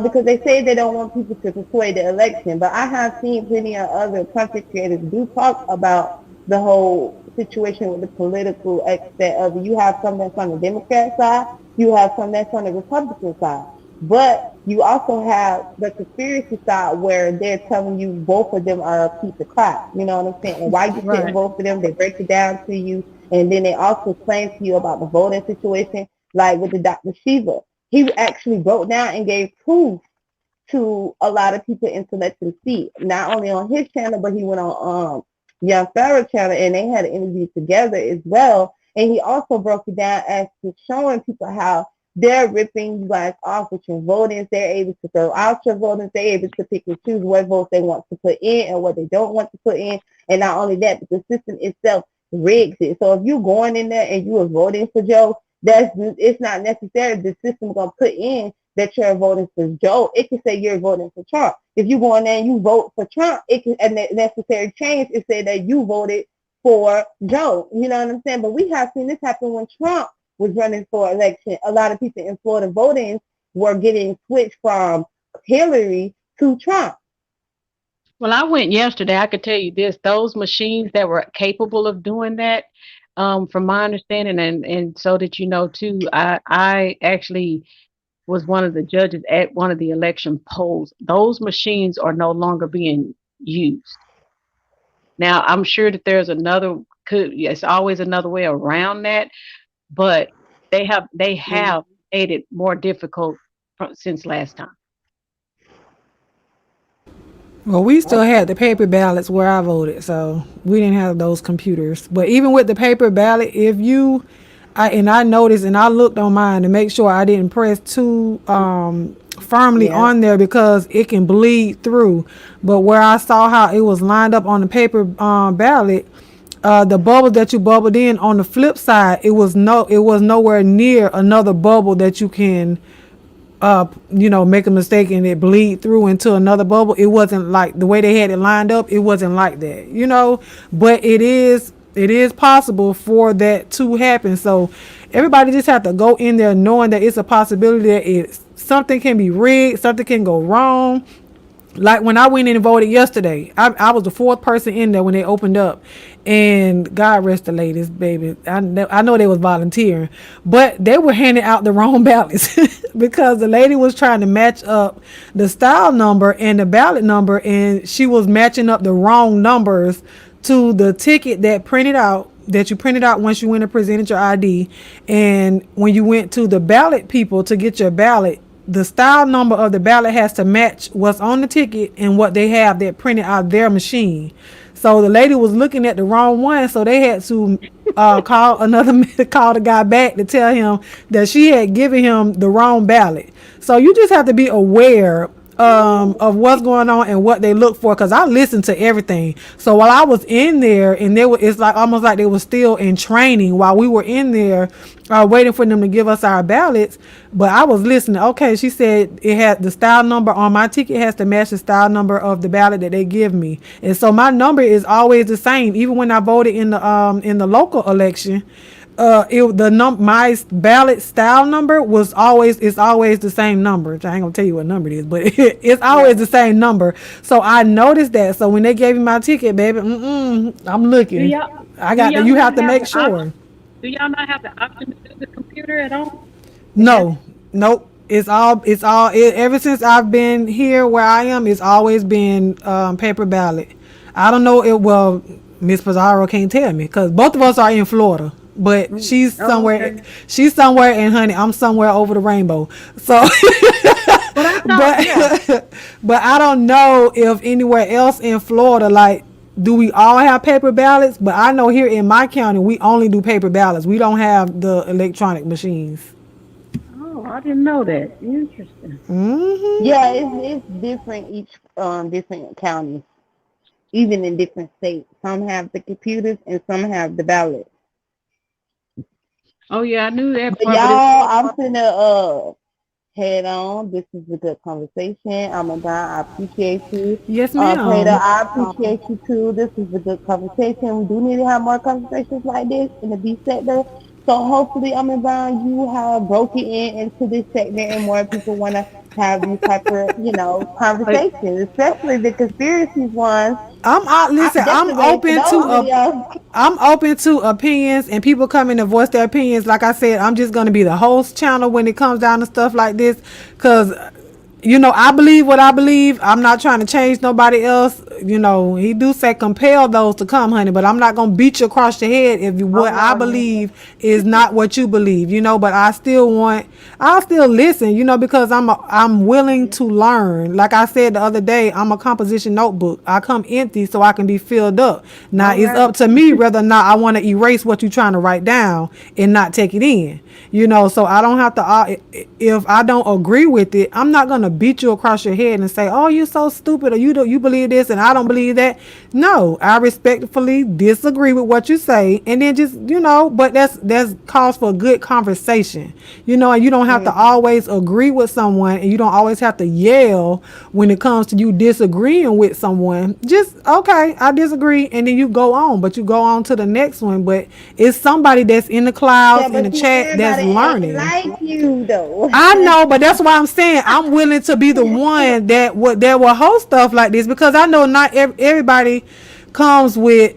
Speaker 3: because they say they don't want people to persuade the election, but I have seen plenty of other content creators do talk about the whole situation with the political aspect of it. You have some that's on the Democrat side, you have some that's on the Republican side. But you also have the conspiracy side where they're telling you both of them are a piece of crap. You know what I'm saying? And why you shouldn't
Speaker 2: Right.
Speaker 3: vote for them. They break it down to you. And then they also explain to you about the voting situation, like with the Dr. Shiva. He actually broke down and gave proof to a lot of people in Select and See, not only on his channel, but he went on Young Pharaoh channel, and they had an interview together as well. And he also broke it down as to showing people how they're ripping you guys off with your votings. They're able to throw out your votings. They're able to pick and choose what votes they want to put in and what they don't want to put in. And not only that, but the system itself rigs it. So if you're going in there and you are voting for Joe, it's not necessary the system gonna put in that you're voting for Joe. It can say you're voting for Trump. If you go in there and you vote for Trump, it can a necessary change. It say that you voted for Joe. You know what I'm saying? But we have seen this happen when Trump was running for election. A lot of people in Florida voting were getting switched from Hillary to Trump.
Speaker 2: Well, I went yesterday. I could tell you this: those machines that were capable of doing that, from my understanding, and so that you know too, I actually was one of the judges at one of the election polls. Those machines are no longer being used. Now, I'm sure that there's another could it's always another way around that, but they have made it more difficult since last time.
Speaker 1: Well, we still had the paper ballots where I voted, so we didn't have those computers. But even with the paper ballot, I noticed and I looked on mine to make sure I didn't press too firmly
Speaker 3: Yeah.
Speaker 1: on there because it can bleed through. But where I saw how it was lined up on the paper ballot, the bubble that you bubbled in on the flip side, it was nowhere near another bubble that you can make a mistake and it bleed through into another bubble. It wasn't like the way they had it lined up. It wasn't like that. But it is possible for that to happen. So everybody just have to go in there knowing that it's a possibility that something can be rigged, something can go wrong. Like when I went in and voted yesterday, I was the fourth person in there when they opened up, and God rest the ladies, baby. I know they was volunteering, but they were handing out the wrong ballots because the lady was trying to match up the style number and the ballot number, and she was matching up the wrong numbers to the ticket that you printed out once you went and presented your ID. And when you went to the ballot people to get your ballot, the style number of the ballot has to match what's on the ticket and what they have that printed out their machine. So the lady was looking at the wrong one, so they had to call call the guy back to tell him that she had given him the wrong ballot. So you just have to be aware of what's going on and what they look for, because I listened to everything. So while I was in there, and it's like almost like they were still in training while we were in there, waiting for them to give us our ballots. But I was listening. Okay, she said it had the style number on my ticket has to match the style number of the ballot that they give me, and so my number is always the same. Even when I voted in the local election, my ballot style number it's always the same number. I ain't gonna tell you what number it is, but it's always the same number. So I noticed that. So when they gave me my ticket, baby, I'm
Speaker 2: Do
Speaker 1: looking.
Speaker 2: y'all
Speaker 1: You have
Speaker 2: not
Speaker 1: to
Speaker 2: have
Speaker 1: make
Speaker 2: the
Speaker 1: sure.
Speaker 2: option? Do y'all not have the option to do the computer at all? Is that
Speaker 1: No, nope. Ever since I've been here where I am, it's always been paper ballot. I don't know it. Well, Miss Pizarro can't tell me because both of us are in Florida, but she's
Speaker 2: oh,
Speaker 1: somewhere.
Speaker 2: okay?
Speaker 1: She's somewhere, and honey, I'm somewhere over the rainbow. So,
Speaker 2: But I thought, yeah.
Speaker 1: but but I don't know if anywhere else in Florida, like, do we all have paper ballots? But I know here in my county, we only do paper ballots. We don't have the electronic machines.
Speaker 2: Oh, I didn't know that. Interesting.
Speaker 3: Yeah, it's different each different counties, even in different states. Some have the computers and some have the ballot.
Speaker 2: Oh yeah, I knew that
Speaker 3: But
Speaker 2: part, but
Speaker 3: y'all, I'm finna head on. This is a good conversation. I'm a guy. I appreciate you.
Speaker 1: Yes,
Speaker 3: Prada,
Speaker 1: ma'am.
Speaker 3: I appreciate you too. This is a good conversation. We do need to have more conversations like this in the B sector. So hopefully, I'm around you have broken into this segment and more people want to have these type of
Speaker 2: like,
Speaker 3: conversations, especially the conspiracies ones.
Speaker 1: Listen,
Speaker 3: I'm definitely ready for those videos.
Speaker 1: I'm open to opinions and people coming to voice their opinions. Like I said, I'm just gonna be the host channel when it comes down to stuff like this, cause I believe what I believe. I'm not trying to change nobody else. He do say compel those to come, honey, but I'm not going to beat you across the head if
Speaker 2: Oh
Speaker 1: what I
Speaker 2: no, no.
Speaker 1: believe is not what you believe, but I'll still listen, because I'm willing to learn. Like I said the other day, I'm a composition notebook. I come empty so I can be filled up. Now,
Speaker 2: All
Speaker 1: it's
Speaker 2: right.
Speaker 1: up to me whether or not I want to erase what you're trying to write down and not take it in. So I don't have to, if I don't agree with it, I'm not going to beat you across your head and say, oh, you're so stupid, or you believe this and I don't believe that. No, I respectfully disagree with what you say, and then just, but that's calls for a good conversation, and you don't have to always agree with someone, and you don't always have to yell when it comes to you disagreeing with someone. Just, okay, I disagree, and then you go on, but you go on to the next one. But it's somebody that's in the
Speaker 3: Yeah,
Speaker 1: clouds, in the
Speaker 3: but see,
Speaker 1: chat, that's
Speaker 3: everybody ain't
Speaker 1: learning.
Speaker 3: like you though.
Speaker 1: I know, but that's why I'm saying I'm willing to be the one that will host stuff like this, because I know not everybody comes with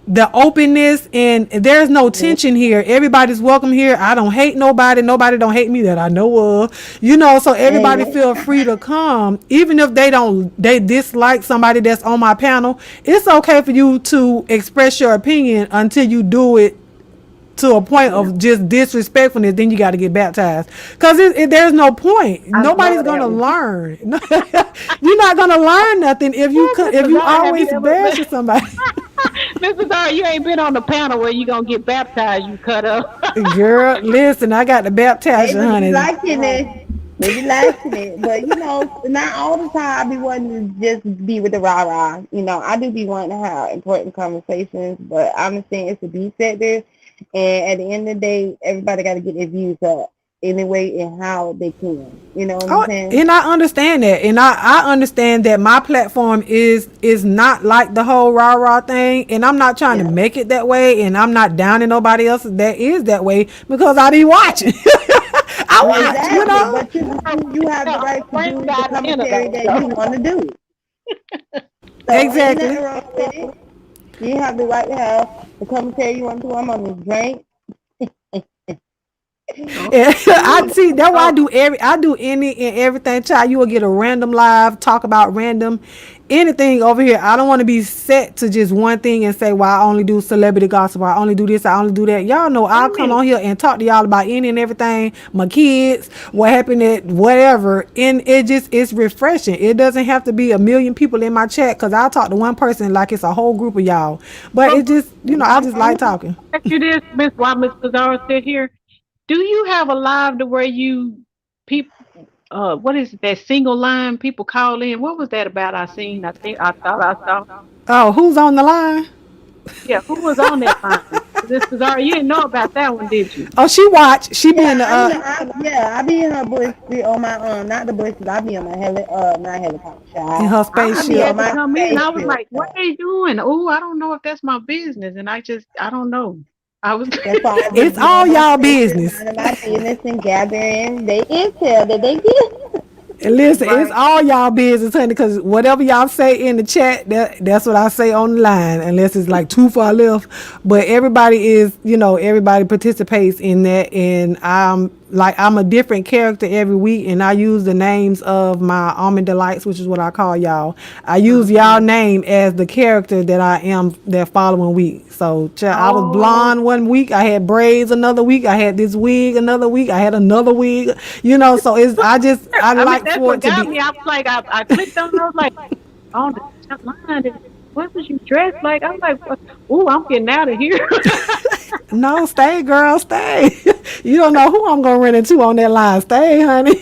Speaker 1: the openness, and there's no tension here. Everybody's welcome here. I don't hate nobody. Nobody don't hate me that I know of. So everybody
Speaker 3: Amen.
Speaker 1: feel free to come, even if they dislike somebody that's on my panel. It's okay for you to express your opinion until you do it to a point
Speaker 2: Yeah,
Speaker 1: of just disrespectfulness. Then you got to get baptized, because there's no point.
Speaker 2: I
Speaker 1: Nobody's
Speaker 2: love
Speaker 1: gonna
Speaker 2: that one.
Speaker 1: learn. You're not gonna learn nothing if you
Speaker 2: Well,
Speaker 1: could, if
Speaker 2: Mr.
Speaker 1: you
Speaker 2: Zara, have you
Speaker 1: always
Speaker 2: ever been?
Speaker 1: bash somebody.
Speaker 2: Mr. Zara, you ain't been on the panel where you gonna get baptized. You cut up.
Speaker 1: Girl, listen, I got the
Speaker 3: They
Speaker 1: baptizer,
Speaker 3: be
Speaker 1: honey.
Speaker 3: liking it. They be liking it. But not all the time I be wanting to just be with the rah rah. I do be wanting to have important conversations, but I'm understand it's a beat sector, and at the end of the day, everybody gotta get their views up anyway and how they can. You know what I'm
Speaker 1: Oh,
Speaker 3: saying?
Speaker 1: and I understand that, and I understand that my platform is not like the whole rah rah thing, and I'm not trying to
Speaker 3: Yeah.
Speaker 1: make it that way, and I'm not downing nobody else that is that way, because I be watching. I watch,
Speaker 3: Exactly. But you have the
Speaker 2: I'm
Speaker 3: right to
Speaker 2: bring
Speaker 3: do the
Speaker 2: God in
Speaker 3: commentary
Speaker 2: though.
Speaker 3: that you want to do. So ain't
Speaker 1: Exactly.
Speaker 3: nothing wrong with it. You have the right to have the commentary you want to do. I'm on this drink.
Speaker 1: Yeah, I
Speaker 2: Okay.
Speaker 1: see. That's why I
Speaker 2: So
Speaker 1: do I do any and everything. Child, you will get a random live talk about random anything over here. I don't want to be set to just one thing and say, well, I only do celebrity gossip, or I only do this, I only do that. Y'all know
Speaker 2: wait
Speaker 1: I'll
Speaker 2: a
Speaker 1: come
Speaker 2: minute.
Speaker 1: on here and talk to y'all about any and everything, my kids, what happened at whatever. And it's refreshing. It doesn't have to be a million people in my chat, because I'll talk to one person like it's a whole group of y'all. But
Speaker 2: So
Speaker 1: it just, I just
Speaker 2: I'm
Speaker 1: like
Speaker 2: gonna
Speaker 1: talking.
Speaker 2: ask you this, Miss. While Miss Pizarro still here, do you have a live to where you people? What is it, that single line people call in? What was that about? I seen. I think I thought I saw.
Speaker 1: Oh, who's on the line?
Speaker 2: Yeah, who was on that line? This Pizarro, you didn't know about that one, did you?
Speaker 1: Oh, she watch. She be
Speaker 3: Yeah,
Speaker 1: in the
Speaker 3: I be in her bush on my not the bushes. I be on my not helicopter
Speaker 1: in
Speaker 3: shot.
Speaker 1: her
Speaker 2: I
Speaker 3: I be
Speaker 2: be
Speaker 1: spaceship.
Speaker 3: on
Speaker 2: had to
Speaker 3: my
Speaker 2: come in. I was
Speaker 3: spaceship.
Speaker 2: like, what they doing? Oh, I don't know if that's my business. And I don't know. I was
Speaker 3: That's why I
Speaker 1: It's
Speaker 3: just be
Speaker 1: all
Speaker 3: on my
Speaker 1: y'all
Speaker 3: spaceship,
Speaker 1: business.
Speaker 3: minding my business and gathering they intel that they get.
Speaker 1: And listen, it's
Speaker 2: right.
Speaker 1: all y'all business, honey, because whatever y'all say in the chat, that's what I say on the line, unless it's like too far left. But everybody is, everybody participates in that. And I'm a different character every week, and I use the names of my almond delights, which is what I call y'all. I use y'all name as the character that I am that following week. So I was
Speaker 2: Oh,
Speaker 1: blonde one week, I had braids another week, I had this wig another week, I had another wig, so I
Speaker 2: I mean,
Speaker 1: like
Speaker 2: that's
Speaker 1: for
Speaker 2: what
Speaker 1: it to
Speaker 2: got
Speaker 1: be.
Speaker 2: me. I was like, I clicked on it. I was like, on the top line. And what was you dressed like? I'm like, oh, I'm getting out of here.
Speaker 1: No, stay, girl, stay. You don't know who I'm gonna run into on that line. Stay, honey.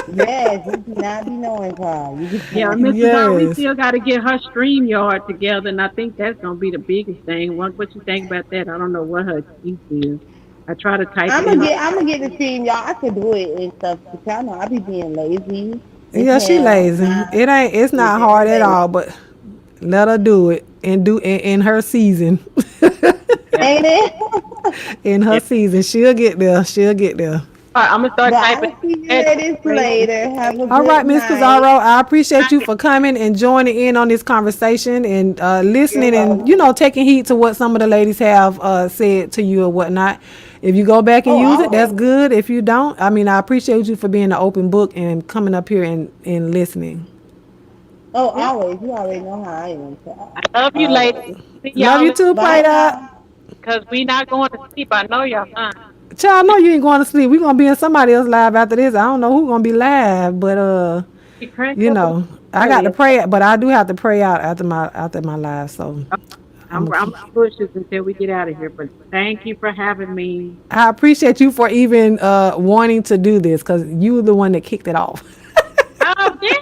Speaker 3: Yes, you do not be knowing, Carl. You
Speaker 2: Yeah,
Speaker 3: be
Speaker 2: Mr. Dar, we
Speaker 1: Yes.
Speaker 2: still got to get her stream yard together, and I think that's gonna be the biggest thing. What you think about that? I don't know what her excuse is. I try to type it in her.
Speaker 3: I'm gonna get the team, y'all. I could do it and stuff, but y'all know I be being lazy as
Speaker 1: Yeah, she
Speaker 3: hell.
Speaker 1: lazy.
Speaker 3: Nah,
Speaker 1: It's
Speaker 3: be
Speaker 1: not
Speaker 3: very
Speaker 1: hard at
Speaker 3: lazy.
Speaker 1: all, but let her do it and do in her season.
Speaker 2: Yeah,
Speaker 3: Ain't it?
Speaker 1: In
Speaker 2: yeah.
Speaker 1: her season, she'll get there. She'll get there.
Speaker 2: All right, I'm gonna start
Speaker 3: But
Speaker 2: typing.
Speaker 3: I'll see you ladies later. Have a
Speaker 1: All right,
Speaker 3: good
Speaker 1: Miss
Speaker 3: night.
Speaker 1: Pizarro, I appreciate you for coming and joining in on this conversation and
Speaker 3: You're
Speaker 1: listening and,
Speaker 3: welcome.
Speaker 1: taking heed to what some of the ladies have said to you or whatnot. If you go back and
Speaker 3: Oh,
Speaker 1: use it, that's
Speaker 3: always.
Speaker 1: good. If you don't, I mean, I appreciate you for being an open book and coming up here and listening.
Speaker 3: Oh,
Speaker 2: Yeah,
Speaker 3: always. You already know how I am,
Speaker 2: I
Speaker 3: child.
Speaker 2: love you, ladies.
Speaker 3: Always.
Speaker 2: See
Speaker 1: Love
Speaker 2: y'all
Speaker 1: you
Speaker 2: in
Speaker 1: too,
Speaker 3: Bye
Speaker 1: Prayed Up.
Speaker 3: now.
Speaker 2: because we not going to sleep. I know y'all not.
Speaker 1: Child, I know you ain't going to sleep. We gonna be in somebody else live after this. I don't know who gonna be live, but
Speaker 2: Be cranked
Speaker 1: you
Speaker 2: up and
Speaker 1: know, I got to
Speaker 2: early.
Speaker 1: pray, but I do have to pray out after my live. So I'm gonna
Speaker 2: I'm
Speaker 1: keep.
Speaker 2: bushes until we get out of here. But thank you for having me.
Speaker 1: I appreciate you for even wanting to do this because you were the one that kicked it off.
Speaker 2: Oh yeah.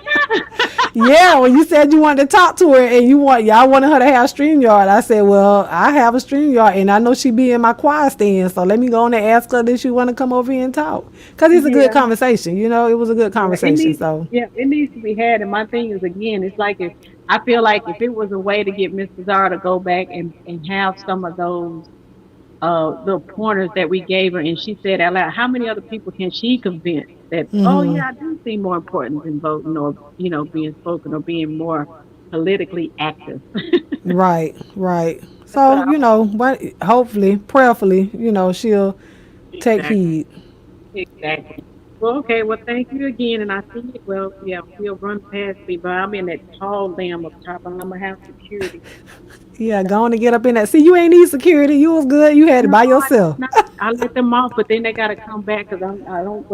Speaker 1: Yeah, when you said you wanted to talk to her and y'all wanted her to have StreamYard, I said, well, I have a StreamYard and I know she be in my choir stand, so let me go on and ask her if she want to come over here and talk because it's a good
Speaker 2: Yeah.
Speaker 1: conversation. It was a good
Speaker 2: Yeah, it
Speaker 1: conversation.
Speaker 2: needs.
Speaker 1: So
Speaker 2: Yeah, it needs to be had. And my thing is, again, it's like if I feel like if it was a way to get Miss Zara to go back and have some of those little pointers that we gave her, and she said out loud, how many other people can she convince that? Oh yeah, I do see more important than voting or being spoken or being more politically active.
Speaker 1: right, right.
Speaker 2: That's what
Speaker 1: So
Speaker 2: I
Speaker 1: but hopefully, prayerfully, she'll take
Speaker 2: exactly
Speaker 1: heed.
Speaker 2: exactly. Well, okay. Well, thank you again, and I see it. Well, yeah, he'll run past me, but I'm in that tall dam up top, and I'm gonna have security.
Speaker 1: Yeah, go on and get up in that. See, you ain't need security. You was good. You had it
Speaker 2: No,
Speaker 1: by
Speaker 2: I did
Speaker 1: yourself.
Speaker 2: not. I let them off, but then they got to come back because I don't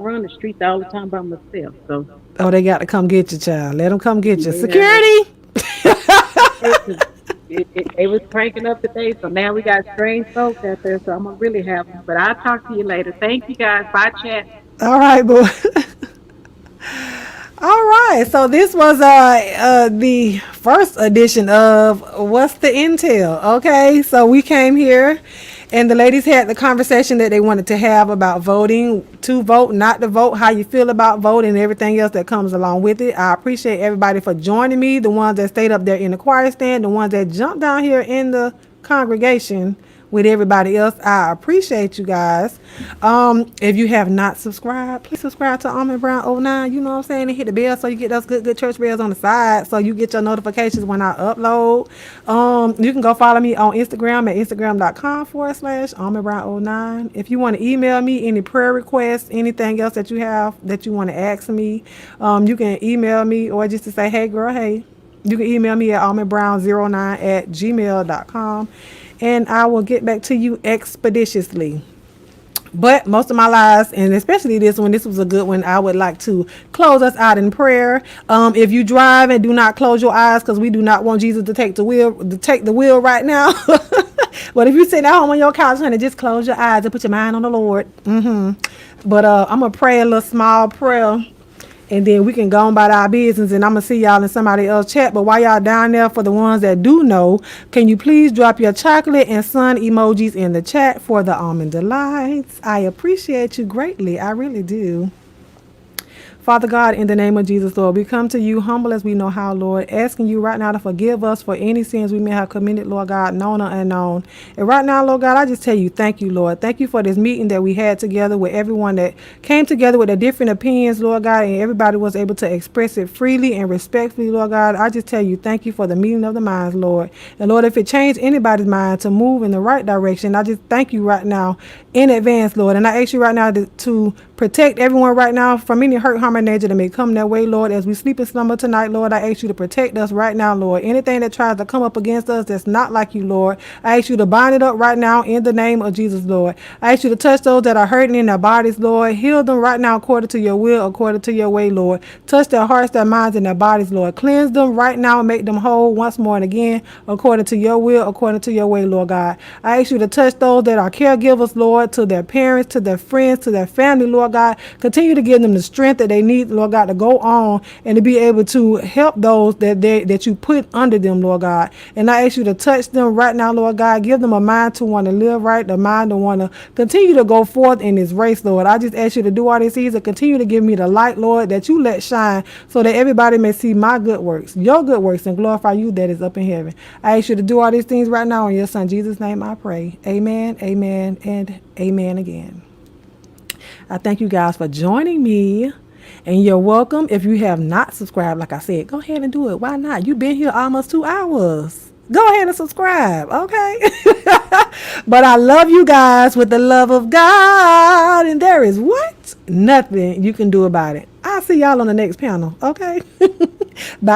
Speaker 2: run the streets all the time by myself. So
Speaker 1: Oh, they got to come get you, child. Let them come get you.
Speaker 2: yeah,
Speaker 1: Security.
Speaker 2: they was cranking up today, so now we got strange folks out there. So I'm gonna really have them. But I'll talk to you later. Thank you guys. Bye, chat.
Speaker 1: All right, boy. All right. So this was the first edition of What's the Intel? Okay. So we came here and the ladies had the conversation that they wanted to have about voting, to vote, not to vote, how you feel about voting and everything else that comes along with it. I appreciate everybody for joining me, the ones that stayed up there in the choir stand, the ones that jumped down here in the congregation with everybody else. I appreciate you guys. If you have not subscribed, please subscribe to Almond Brown '09. You know what I'm saying? And hit the bell so you get those good church bells on the side so you get your notifications when I upload. You can go follow me on Instagram at instagram.com/Almond Brown '09. If you want to email me any prayer requests, anything else that you have that you want to ask me, you can email me or just to say, hey girl, hey. You can email me at almondbrown09@gmail.com and I will get back to you expeditiously. But most of my lives, and especially this one, this was a good one. I would like to close us out in prayer. If you drive and do not close your eyes, because we do not want Jesus to take the wheel right now. But if you're sitting at home on your couch, honey, just close your eyes and put your mind on the Lord. But I'm gonna pray a little small prayer and then we can go on about our business and I'm gonna see y'all in somebody else chat. But while y'all down there, for the ones that do know, can you please drop your chocolate and sun emojis in the chat for the almond delights? I appreciate you greatly. I really do. Father God, in the name of Jesus, Lord, we come to you humble as we know how, Lord, asking you right now to forgive us for any sins we may have committed, Lord God, known or unknown. And right now, Lord God, I just tell you thank you, Lord. Thank you for this meeting that we had together with everyone that came together with their different opinions, Lord God, and everybody was able to express it freely and respectfully, Lord God. I just tell you thank you for the meeting of the minds, Lord. And Lord, if it changed anybody's mind to move in the right direction, I just thank you right now in advance, Lord. And I ask you right now to protect everyone right now from any hurt, harm, or danger that may come their way, Lord. As we sleep and slumber tonight, Lord, I ask you to protect us right now, Lord. Anything that tries to come up against us that's not like you, Lord, I ask you to bind it up right now in the name of Jesus, Lord. I ask you to touch those that are hurting in their bodies, Lord. Heal them right now according to your will, according to your way, Lord. Touch their hearts, their minds, and their bodies, Lord. Cleanse them right now and make them whole once more and again, according to your will, according to your way, Lord God. I ask you to touch those that are caregivers, Lord, to their parents, to their friends, to their family, Lord God. Continue to give them the strength that they need, Lord God, to go on and to be able to help those that you put under them, Lord God. And I ask you to touch them right now, Lord God. Give them a mind to want to live right, the mind to want to continue to go forth in this race, Lord. I just ask you to do all these things and continue to give me the light, Lord, that you let shine so that everybody may see my good works, your good works, and glorify you that is up in heaven. I ask you to do all these things right now in your son Jesus' name I pray. Amen, amen, and amen again. I thank you guys for joining me. And you're welcome. If you have not subscribed, like I said, go ahead and do it. Why not? You've been here almost 2 hours. Go ahead and subscribe, okay? But I love you guys with the love of God. And there is what? Nothing you can do about it. I'll see y'all on the next panel, okay?